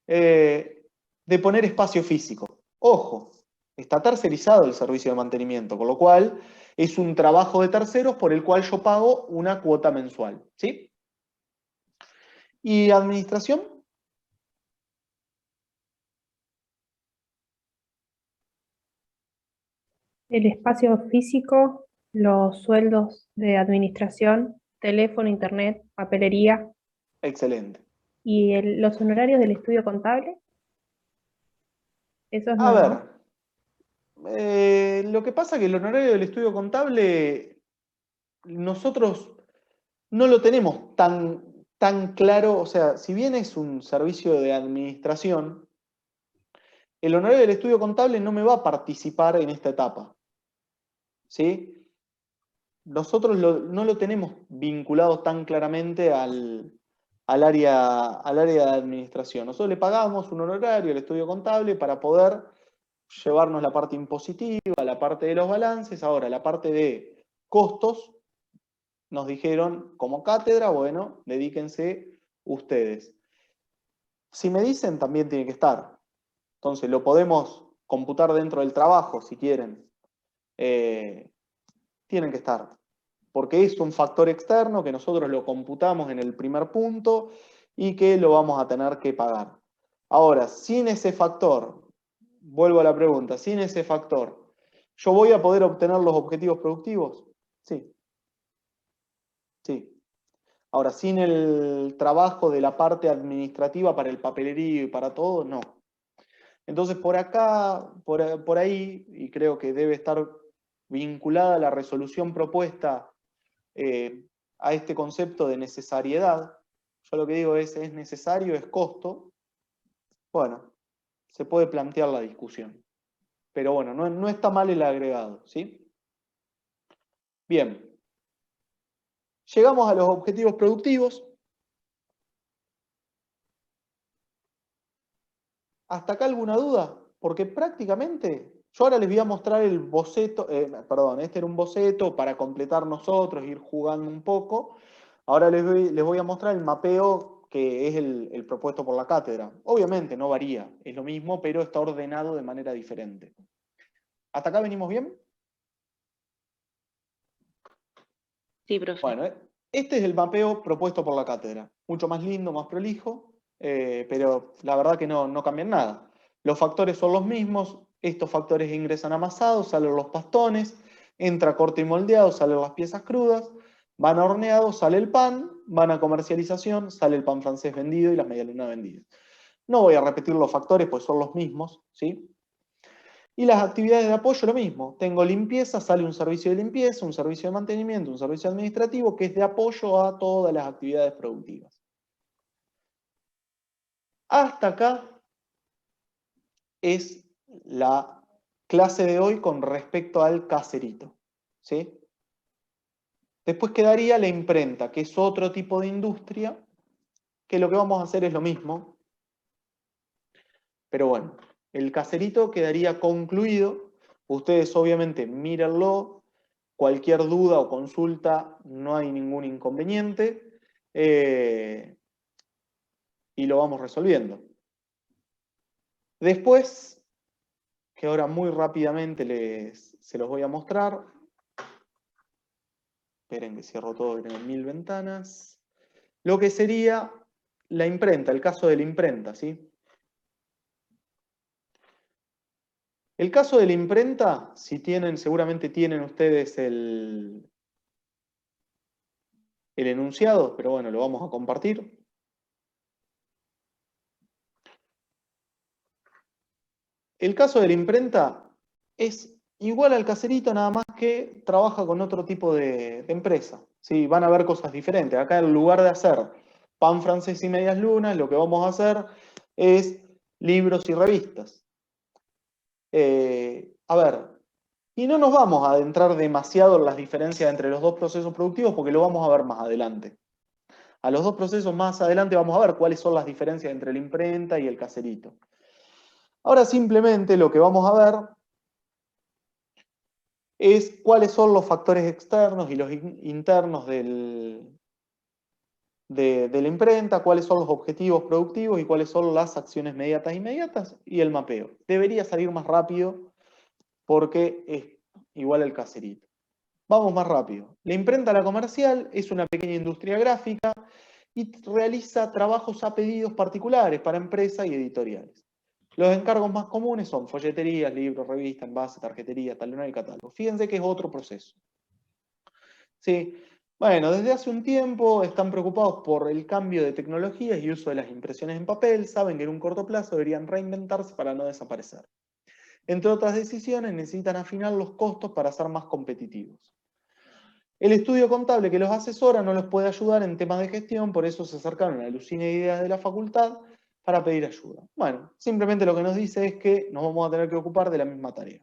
S2: de poner espacio físico. Ojo, está tercerizado el servicio de mantenimiento, con lo cual es un trabajo de terceros por el cual yo pago una cuota mensual, ¿sí? ¿Y administración?
S10: El espacio físico, los sueldos de administración, teléfono, internet, papelería
S2: Excelente.
S10: y los honorarios del estudio contable. Eso es
S2: A
S10: nuevo.
S2: ver, lo que pasa es que el honorario del estudio contable nosotros no lo tenemos tan tan claro, o sea, si bien es un servicio de administración, el honorario del estudio contable no me va a participar en esta etapa. ¿Sí? Nosotros no lo tenemos vinculado tan claramente al área de administración. Nosotros le pagamos un honorario al estudio contable para poder llevarnos la parte impositiva, la parte de los balances. Ahora, la parte de costos, nos dijeron como cátedra, bueno, dedíquense ustedes. Si me dicen, también tiene que estar. Entonces, lo podemos computar dentro del trabajo, si quieren. Tienen que estar. Porque es un factor externo que nosotros lo computamos en el primer punto y que lo vamos a tener que pagar. Ahora, sin ese factor, vuelvo a la pregunta, sin ese factor, ¿yo voy a poder obtener los objetivos productivos? Sí. Sí. Ahora, sin el trabajo de la parte administrativa para el papelerío y para todo, no. Entonces, por acá, por ahí, y creo que debe estar vinculada la resolución propuesta a este concepto de necesariedad. Yo lo que digo es necesario, es costo. Bueno, se puede plantear la discusión. Pero bueno, no está mal el agregado, ¿sí? Bien. Llegamos a los objetivos productivos. ¿Hasta acá alguna duda? Porque prácticamente, yo ahora les voy a mostrar el boceto, perdón, este era un boceto para completar nosotros, ir jugando un poco. Ahora les voy a mostrar el mapeo que es el propuesto por la cátedra. Obviamente no varía, es lo mismo, pero está ordenado de manera diferente. ¿Hasta acá venimos bien?
S8: Sí, profe.
S2: Bueno, este es el mapeo propuesto por la cátedra. Mucho más lindo, más prolijo, pero la verdad que no cambian nada. Los factores son los mismos, estos factores ingresan amasados, salen los pastones, entra corte y moldeado, salen las piezas crudas, van a horneado, sale el pan, van a comercialización, sale el pan francés vendido y las medialunas vendidas. No voy a repetir los factores, pues son los mismos, ¿sí? Y las actividades de apoyo, lo mismo. Tengo limpieza, sale un servicio de limpieza, un servicio de mantenimiento, un servicio administrativo, que es de apoyo a todas las actividades productivas. Hasta acá es la clase de hoy con respecto al caserito, ¿sí? Después quedaría la imprenta, que es otro tipo de industria, que lo que vamos a hacer es lo mismo. Pero bueno, el caserito quedaría concluido. Ustedes obviamente mírenlo. Cualquier duda o consulta, no hay ningún inconveniente. Y lo vamos resolviendo. Después, que ahora muy rápidamente se los voy a mostrar. Esperen que cierro todo, que tengo 1000 ventanas. Lo que sería la imprenta, el caso de la imprenta, ¿sí? El caso de la imprenta, si tienen, seguramente tienen ustedes el enunciado, pero bueno, lo vamos a compartir. El caso de la imprenta es igual al caserito, nada más que trabaja con otro tipo de empresa. ¿Sí? Van a ver cosas diferentes. Acá en lugar de hacer pan francés y medias lunas, lo que vamos a hacer es libros y revistas. A ver, y no nos vamos a adentrar demasiado en las diferencias entre los dos procesos productivos porque lo vamos a ver más adelante. A los dos procesos más adelante vamos a ver cuáles son las diferencias entre la imprenta y el caserito. Ahora simplemente lo que vamos a ver es cuáles son los factores externos y los internos de la imprenta, cuáles son los objetivos productivos y cuáles son las acciones mediatas e inmediatas y el mapeo. Debería salir más rápido porque es igual al caserito. Vamos más rápido. La imprenta La Comercial es una pequeña industria gráfica y realiza trabajos a pedidos particulares para empresas y editoriales. Los encargos más comunes son folleterías, libros, revistas, envases, tarjetería, talonario y catálogo. Fíjense que es otro proceso. Sí. Bueno, desde hace un tiempo están preocupados por el cambio de tecnologías y uso de las impresiones en papel. Saben que en un corto plazo deberían reinventarse para no desaparecer. Entre otras decisiones, necesitan afinar los costos para ser más competitivos. El estudio contable que los asesora no los puede ayudar en temas de gestión, por eso se acercaron a la Lucina de Ideas de la facultad para pedir ayuda. Bueno, simplemente lo que nos dice es que nos vamos a tener que ocupar de la misma tarea.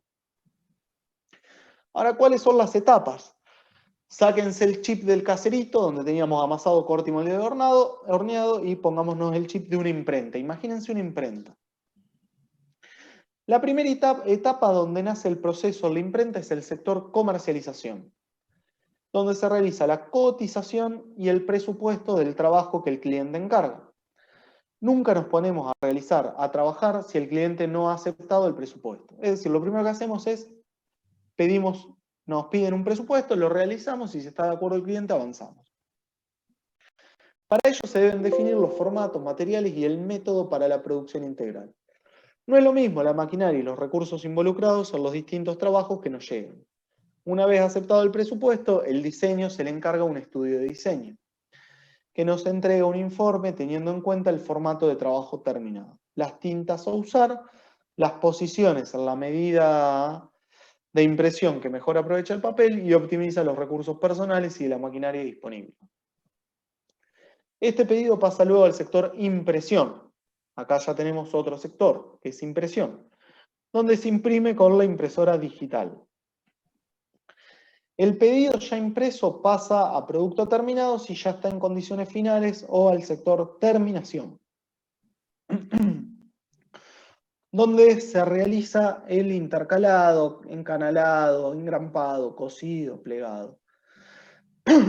S2: Ahora, ¿cuáles son las etapas? Sáquense el chip del caserito, donde teníamos amasado, corte y molido horneado, y pongámonos el chip de una imprenta. Imagínense una imprenta. La primera etapa donde nace el proceso en la imprenta es el sector comercialización, donde se realiza la cotización y el presupuesto del trabajo que el cliente encarga. Nunca nos ponemos a trabajar si el cliente no ha aceptado el presupuesto. Es decir, lo primero que hacemos es nos piden un presupuesto, lo realizamos y si está de acuerdo el cliente avanzamos. Para ello se deben definir los formatos, materiales y el método para la producción integral. No es lo mismo la maquinaria y los recursos involucrados en los distintos trabajos que nos llegan. Una vez aceptado el presupuesto, el diseño se le encarga a un estudio de diseño, que nos entrega un informe teniendo en cuenta el formato de trabajo terminado, las tintas a usar, las posiciones en la medida de impresión que mejor aprovecha el papel y optimiza los recursos personales y de la maquinaria disponible. Este pedido pasa luego al sector impresión. Acá ya tenemos otro sector, que es impresión, donde se imprime con la impresora digital. El pedido ya impreso pasa a producto terminado si ya está en condiciones finales o al sector terminación, donde se realiza el intercalado, encanalado, engrampado, cosido, plegado.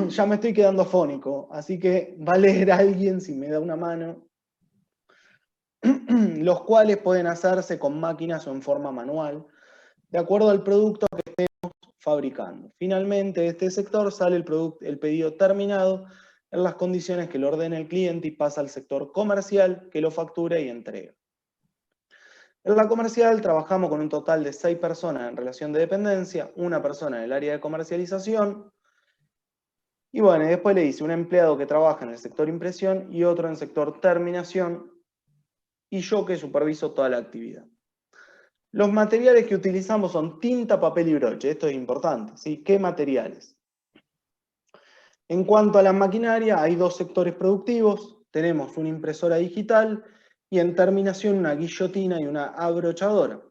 S2: Ya me estoy quedando afónico, así que va a leer alguien si me da una mano. Los cuales pueden hacerse con máquinas o en forma manual, de acuerdo al producto que estemos fabricando. Finalmente, de este sector sale el pedido terminado en las condiciones que lo ordena el cliente y pasa al sector comercial que lo factura y entrega. En la comercial trabajamos con un total de 6 personas en relación de dependencia, una persona en el área de comercialización, y bueno, después le dice un empleado que trabaja en el sector impresión y otro en el sector terminación, y yo que superviso toda la actividad. Los materiales que utilizamos son tinta, papel y broche. Esto es importante, ¿sí? ¿Qué materiales? En cuanto a la maquinaria, hay 2 sectores productivos. Tenemos una impresora digital y en terminación una guillotina y una abrochadora.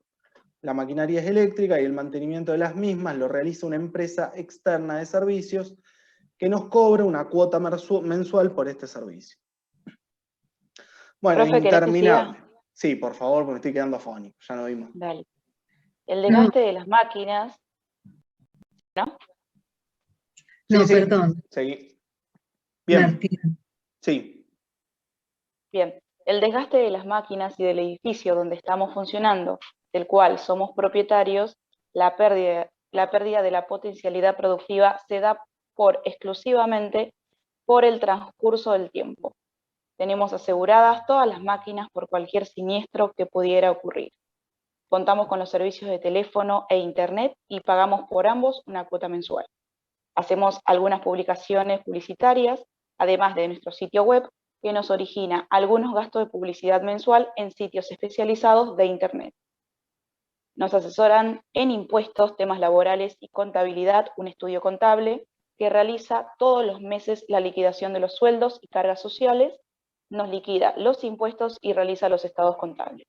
S2: La maquinaria es eléctrica y el mantenimiento de las mismas lo realiza una empresa externa de servicios que nos cobra una cuota mensual por este servicio. Bueno,
S8: Profe,
S2: interminable. Sí, por favor, porque me estoy quedando afónico, ya no vimos.
S8: Dale. El desgaste de las máquinas, ¿no?
S1: No,
S2: Sí.
S1: perdón.
S2: Seguí. Bien.
S1: Martín.
S2: Sí.
S8: Bien. El desgaste de las máquinas y del edificio donde estamos funcionando, del cual somos propietarios, la pérdida de la potencialidad productiva se da exclusivamente por el transcurso del tiempo. Tenemos aseguradas todas las máquinas por cualquier siniestro que pudiera ocurrir. Contamos con los servicios de teléfono e internet y pagamos por ambos una cuota mensual. Hacemos algunas publicaciones publicitarias, además de nuestro sitio web, que nos origina algunos gastos de publicidad mensual en sitios especializados de internet. Nos asesoran en impuestos, temas laborales y contabilidad, un estudio contable que realiza todos los meses la liquidación de los sueldos y cargas sociales, nos liquida los impuestos y realiza los estados contables.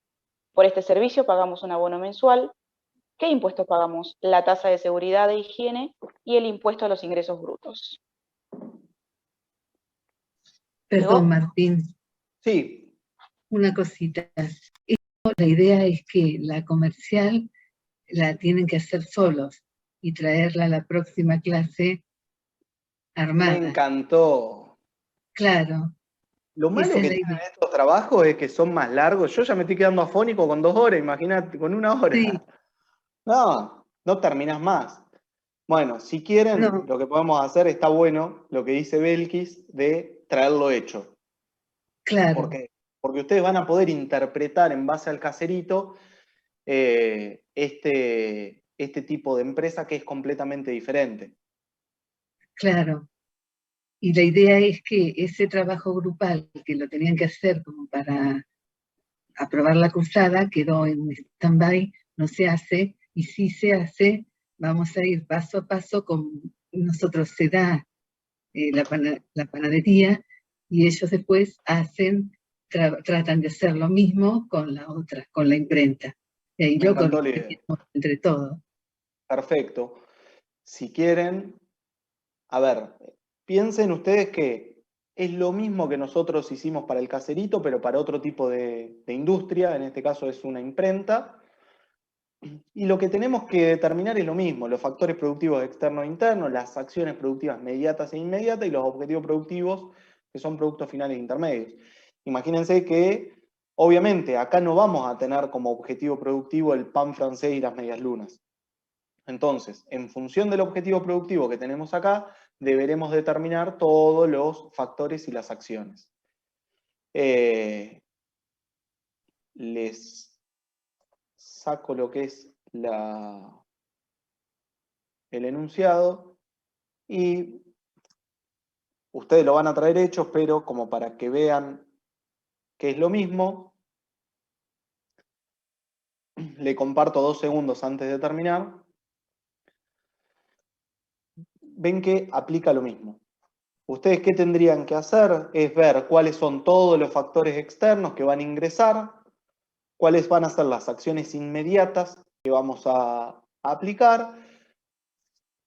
S8: Por este servicio pagamos un abono mensual. ¿Qué impuestos pagamos? La tasa de seguridad e higiene y el impuesto a los ingresos brutos.
S1: Perdón, Martín.
S2: Sí.
S1: Una cosita. La idea es que la comercial la tienen que hacer solos y traerla a la próxima clase armada.
S2: Me encantó.
S1: Claro.
S2: Lo malo que tienen estos trabajos es que son más largos. Yo ya me estoy quedando afónico con 2 horas, imagínate, con 1 hora. Sí. No terminás más. Bueno, si quieren, lo que podemos hacer está bueno, lo que dice Belkis, de traerlo hecho.
S1: Claro.
S2: ¿Por qué? Porque ustedes van a poder interpretar en base al caserito este tipo de empresa que es completamente diferente.
S1: Claro. Y la idea es que ese trabajo grupal, que lo tenían que hacer como para aprobar la cursada, quedó en stand-by, no se hace, y si se hace, vamos a ir paso a paso con nosotros se da la panadería y ellos después tratan de hacer lo mismo con la otra, con la imprenta. Y ahí
S2: Me
S1: lo
S2: encantó la idea.
S1: coordinamos entre todos.
S2: Perfecto. Si quieren, a ver, piensen ustedes que es lo mismo que nosotros hicimos para el caserito, pero para otro tipo de industria, en este caso es una imprenta. Y lo que tenemos que determinar es lo mismo, los factores productivos externos e internos, las acciones productivas mediatas e inmediatas y los objetivos productivos que son productos finales e intermedios. Imagínense que, obviamente, acá no vamos a tener como objetivo productivo el pan francés y las medias lunas. Entonces, en función del objetivo productivo que tenemos acá, deberemos determinar todos los factores y las acciones. Les saco lo que es el enunciado y ustedes lo van a traer hechos, pero como para que vean que es lo mismo, le comparto 2 segundos antes de terminar. Ven que aplica lo mismo. Ustedes qué tendrían que hacer es ver cuáles son todos los factores externos que van a ingresar, cuáles van a ser las acciones inmediatas que vamos a aplicar,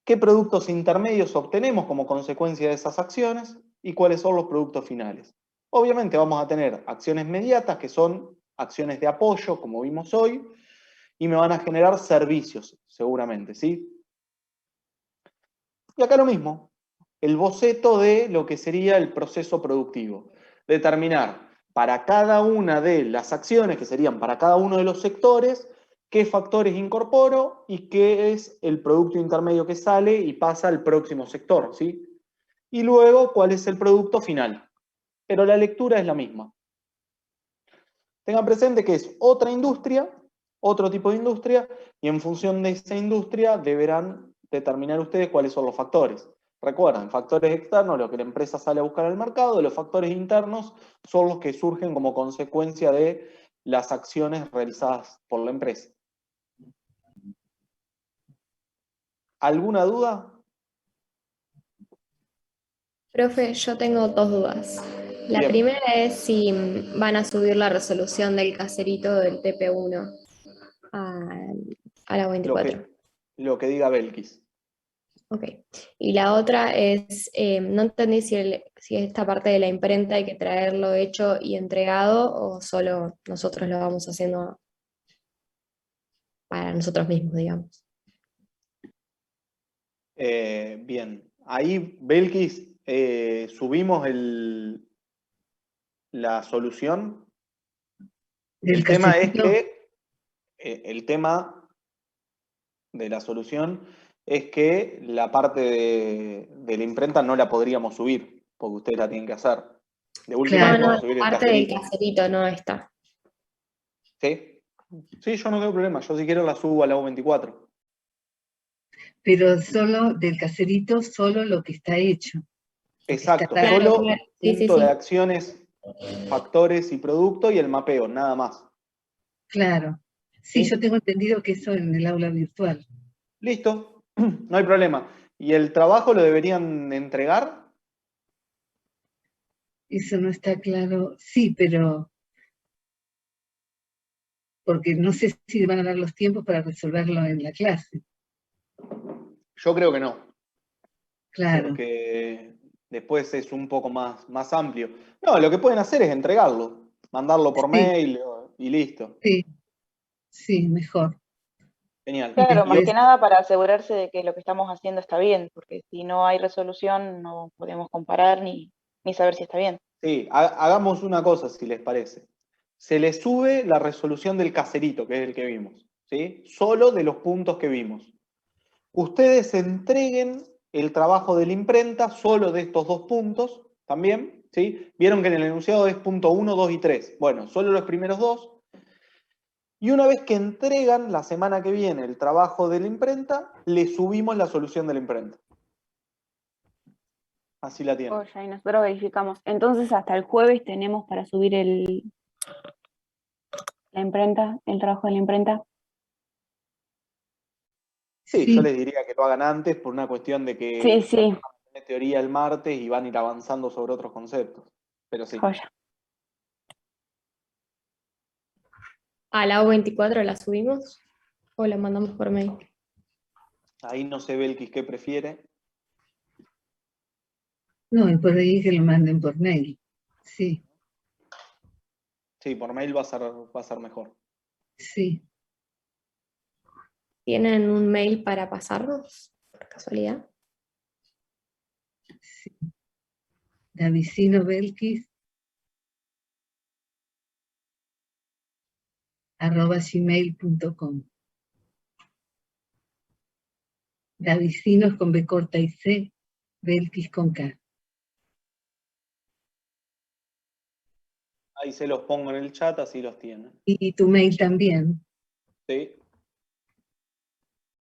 S2: qué productos intermedios obtenemos como consecuencia de esas acciones y cuáles son los productos finales. Obviamente vamos a tener acciones mediatas que son acciones de apoyo, como vimos hoy, y me van a generar servicios, seguramente, ¿sí? Y acá lo mismo, el boceto de lo que sería el proceso productivo. Determinar para cada una de las acciones, que serían para cada uno de los sectores, qué factores incorporo y qué es el producto intermedio que sale y pasa al próximo sector, ¿sí? Y luego cuál es el producto final. Pero la lectura es la misma. Tengan presente que es otra industria, otro tipo de industria, y en función de esa industria deberán determinar ustedes cuáles son los factores. Recuerden, factores externos, lo que la empresa sale a buscar al mercado, los factores internos son los que surgen como consecuencia de las acciones realizadas por la empresa. ¿Alguna duda?
S7: Profe, yo tengo 2 dudas. La
S2: Bien.
S7: primera es si van a subir la resolución del caserito del TP1 a la 24.
S2: Lo que diga Belkis.
S7: Ok. Y la otra es, no entendí si esta parte de la imprenta hay que traerlo hecho y entregado o solo nosotros lo vamos haciendo para nosotros mismos, digamos.
S2: Bien. Ahí, Belkis, subimos la solución. El tema es que el tema de la solución es que la parte de la imprenta no la podríamos subir, porque ustedes la tienen que hacer. De última
S7: Claro,
S2: podemos
S7: no,
S2: subir
S7: la
S2: el
S7: parte del
S2: caserito.
S7: caserito no está.
S2: ¿Sí? Sí, yo no tengo problema. Yo si quiero la subo a la U24.
S1: Pero solo del caserito, solo lo que está hecho.
S2: Exacto.
S1: Está
S2: Solo
S7: claro. Sí,
S2: punto
S7: sí,
S2: de
S7: sí.
S2: acciones, factores y producto y el mapeo, nada más.
S1: claro. Sí, yo tengo entendido que eso en el aula virtual.
S2: Listo, no hay problema. ¿Y el trabajo lo deberían entregar?
S1: Eso no está claro. Sí, pero porque no sé si van a dar los tiempos para resolverlo en la clase.
S2: Yo creo que no.
S1: Claro.
S2: Porque después es un poco más amplio. No, lo que pueden hacer es entregarlo, mandarlo por mail y listo.
S1: Sí, mejor.
S2: Genial.
S8: Claro, más que nada para asegurarse de que lo que estamos haciendo está bien, porque si no hay resolución no podemos comparar ni saber si está bien.
S2: Sí, hagamos una cosa, si les parece. Se les sube la resolución del caserito, que es el que vimos, ¿sí? Solo de los puntos que vimos. Ustedes entreguen el trabajo de la imprenta solo de estos 2 puntos, también, ¿sí? Vieron que en el enunciado es punto 1, 2 y 3. Bueno, solo los primeros 2. Y una vez que entregan la semana que viene el trabajo de la imprenta, le subimos la solución de la imprenta. Así la tienen.
S5: Ya, y nosotros verificamos. Entonces hasta el jueves tenemos para subir la imprenta, el trabajo de la imprenta.
S2: Sí,
S1: Sí.
S2: yo les diría que lo hagan antes por una cuestión de que
S5: Sí, sí,
S2: van a tener teoría el martes y van a ir avanzando sobre otros conceptos. Pero sí.
S5: joya.
S7: ¿A la O24 la subimos o la mandamos por mail?
S2: Ahí no sé Belkis qué prefiere.
S1: No, y por ahí que lo manden por mail. Sí,
S2: Sí, por mail va a ser mejor.
S1: sí.
S7: ¿Tienen un mail para pasarnos, por casualidad?
S1: Sí. Davicino Belkis @gmail.com. Davicinos con B corta y C, Belkis con K.
S2: Ahí se los pongo en el chat, así los tienen.
S1: Y tu mail también.
S2: ¿Sí?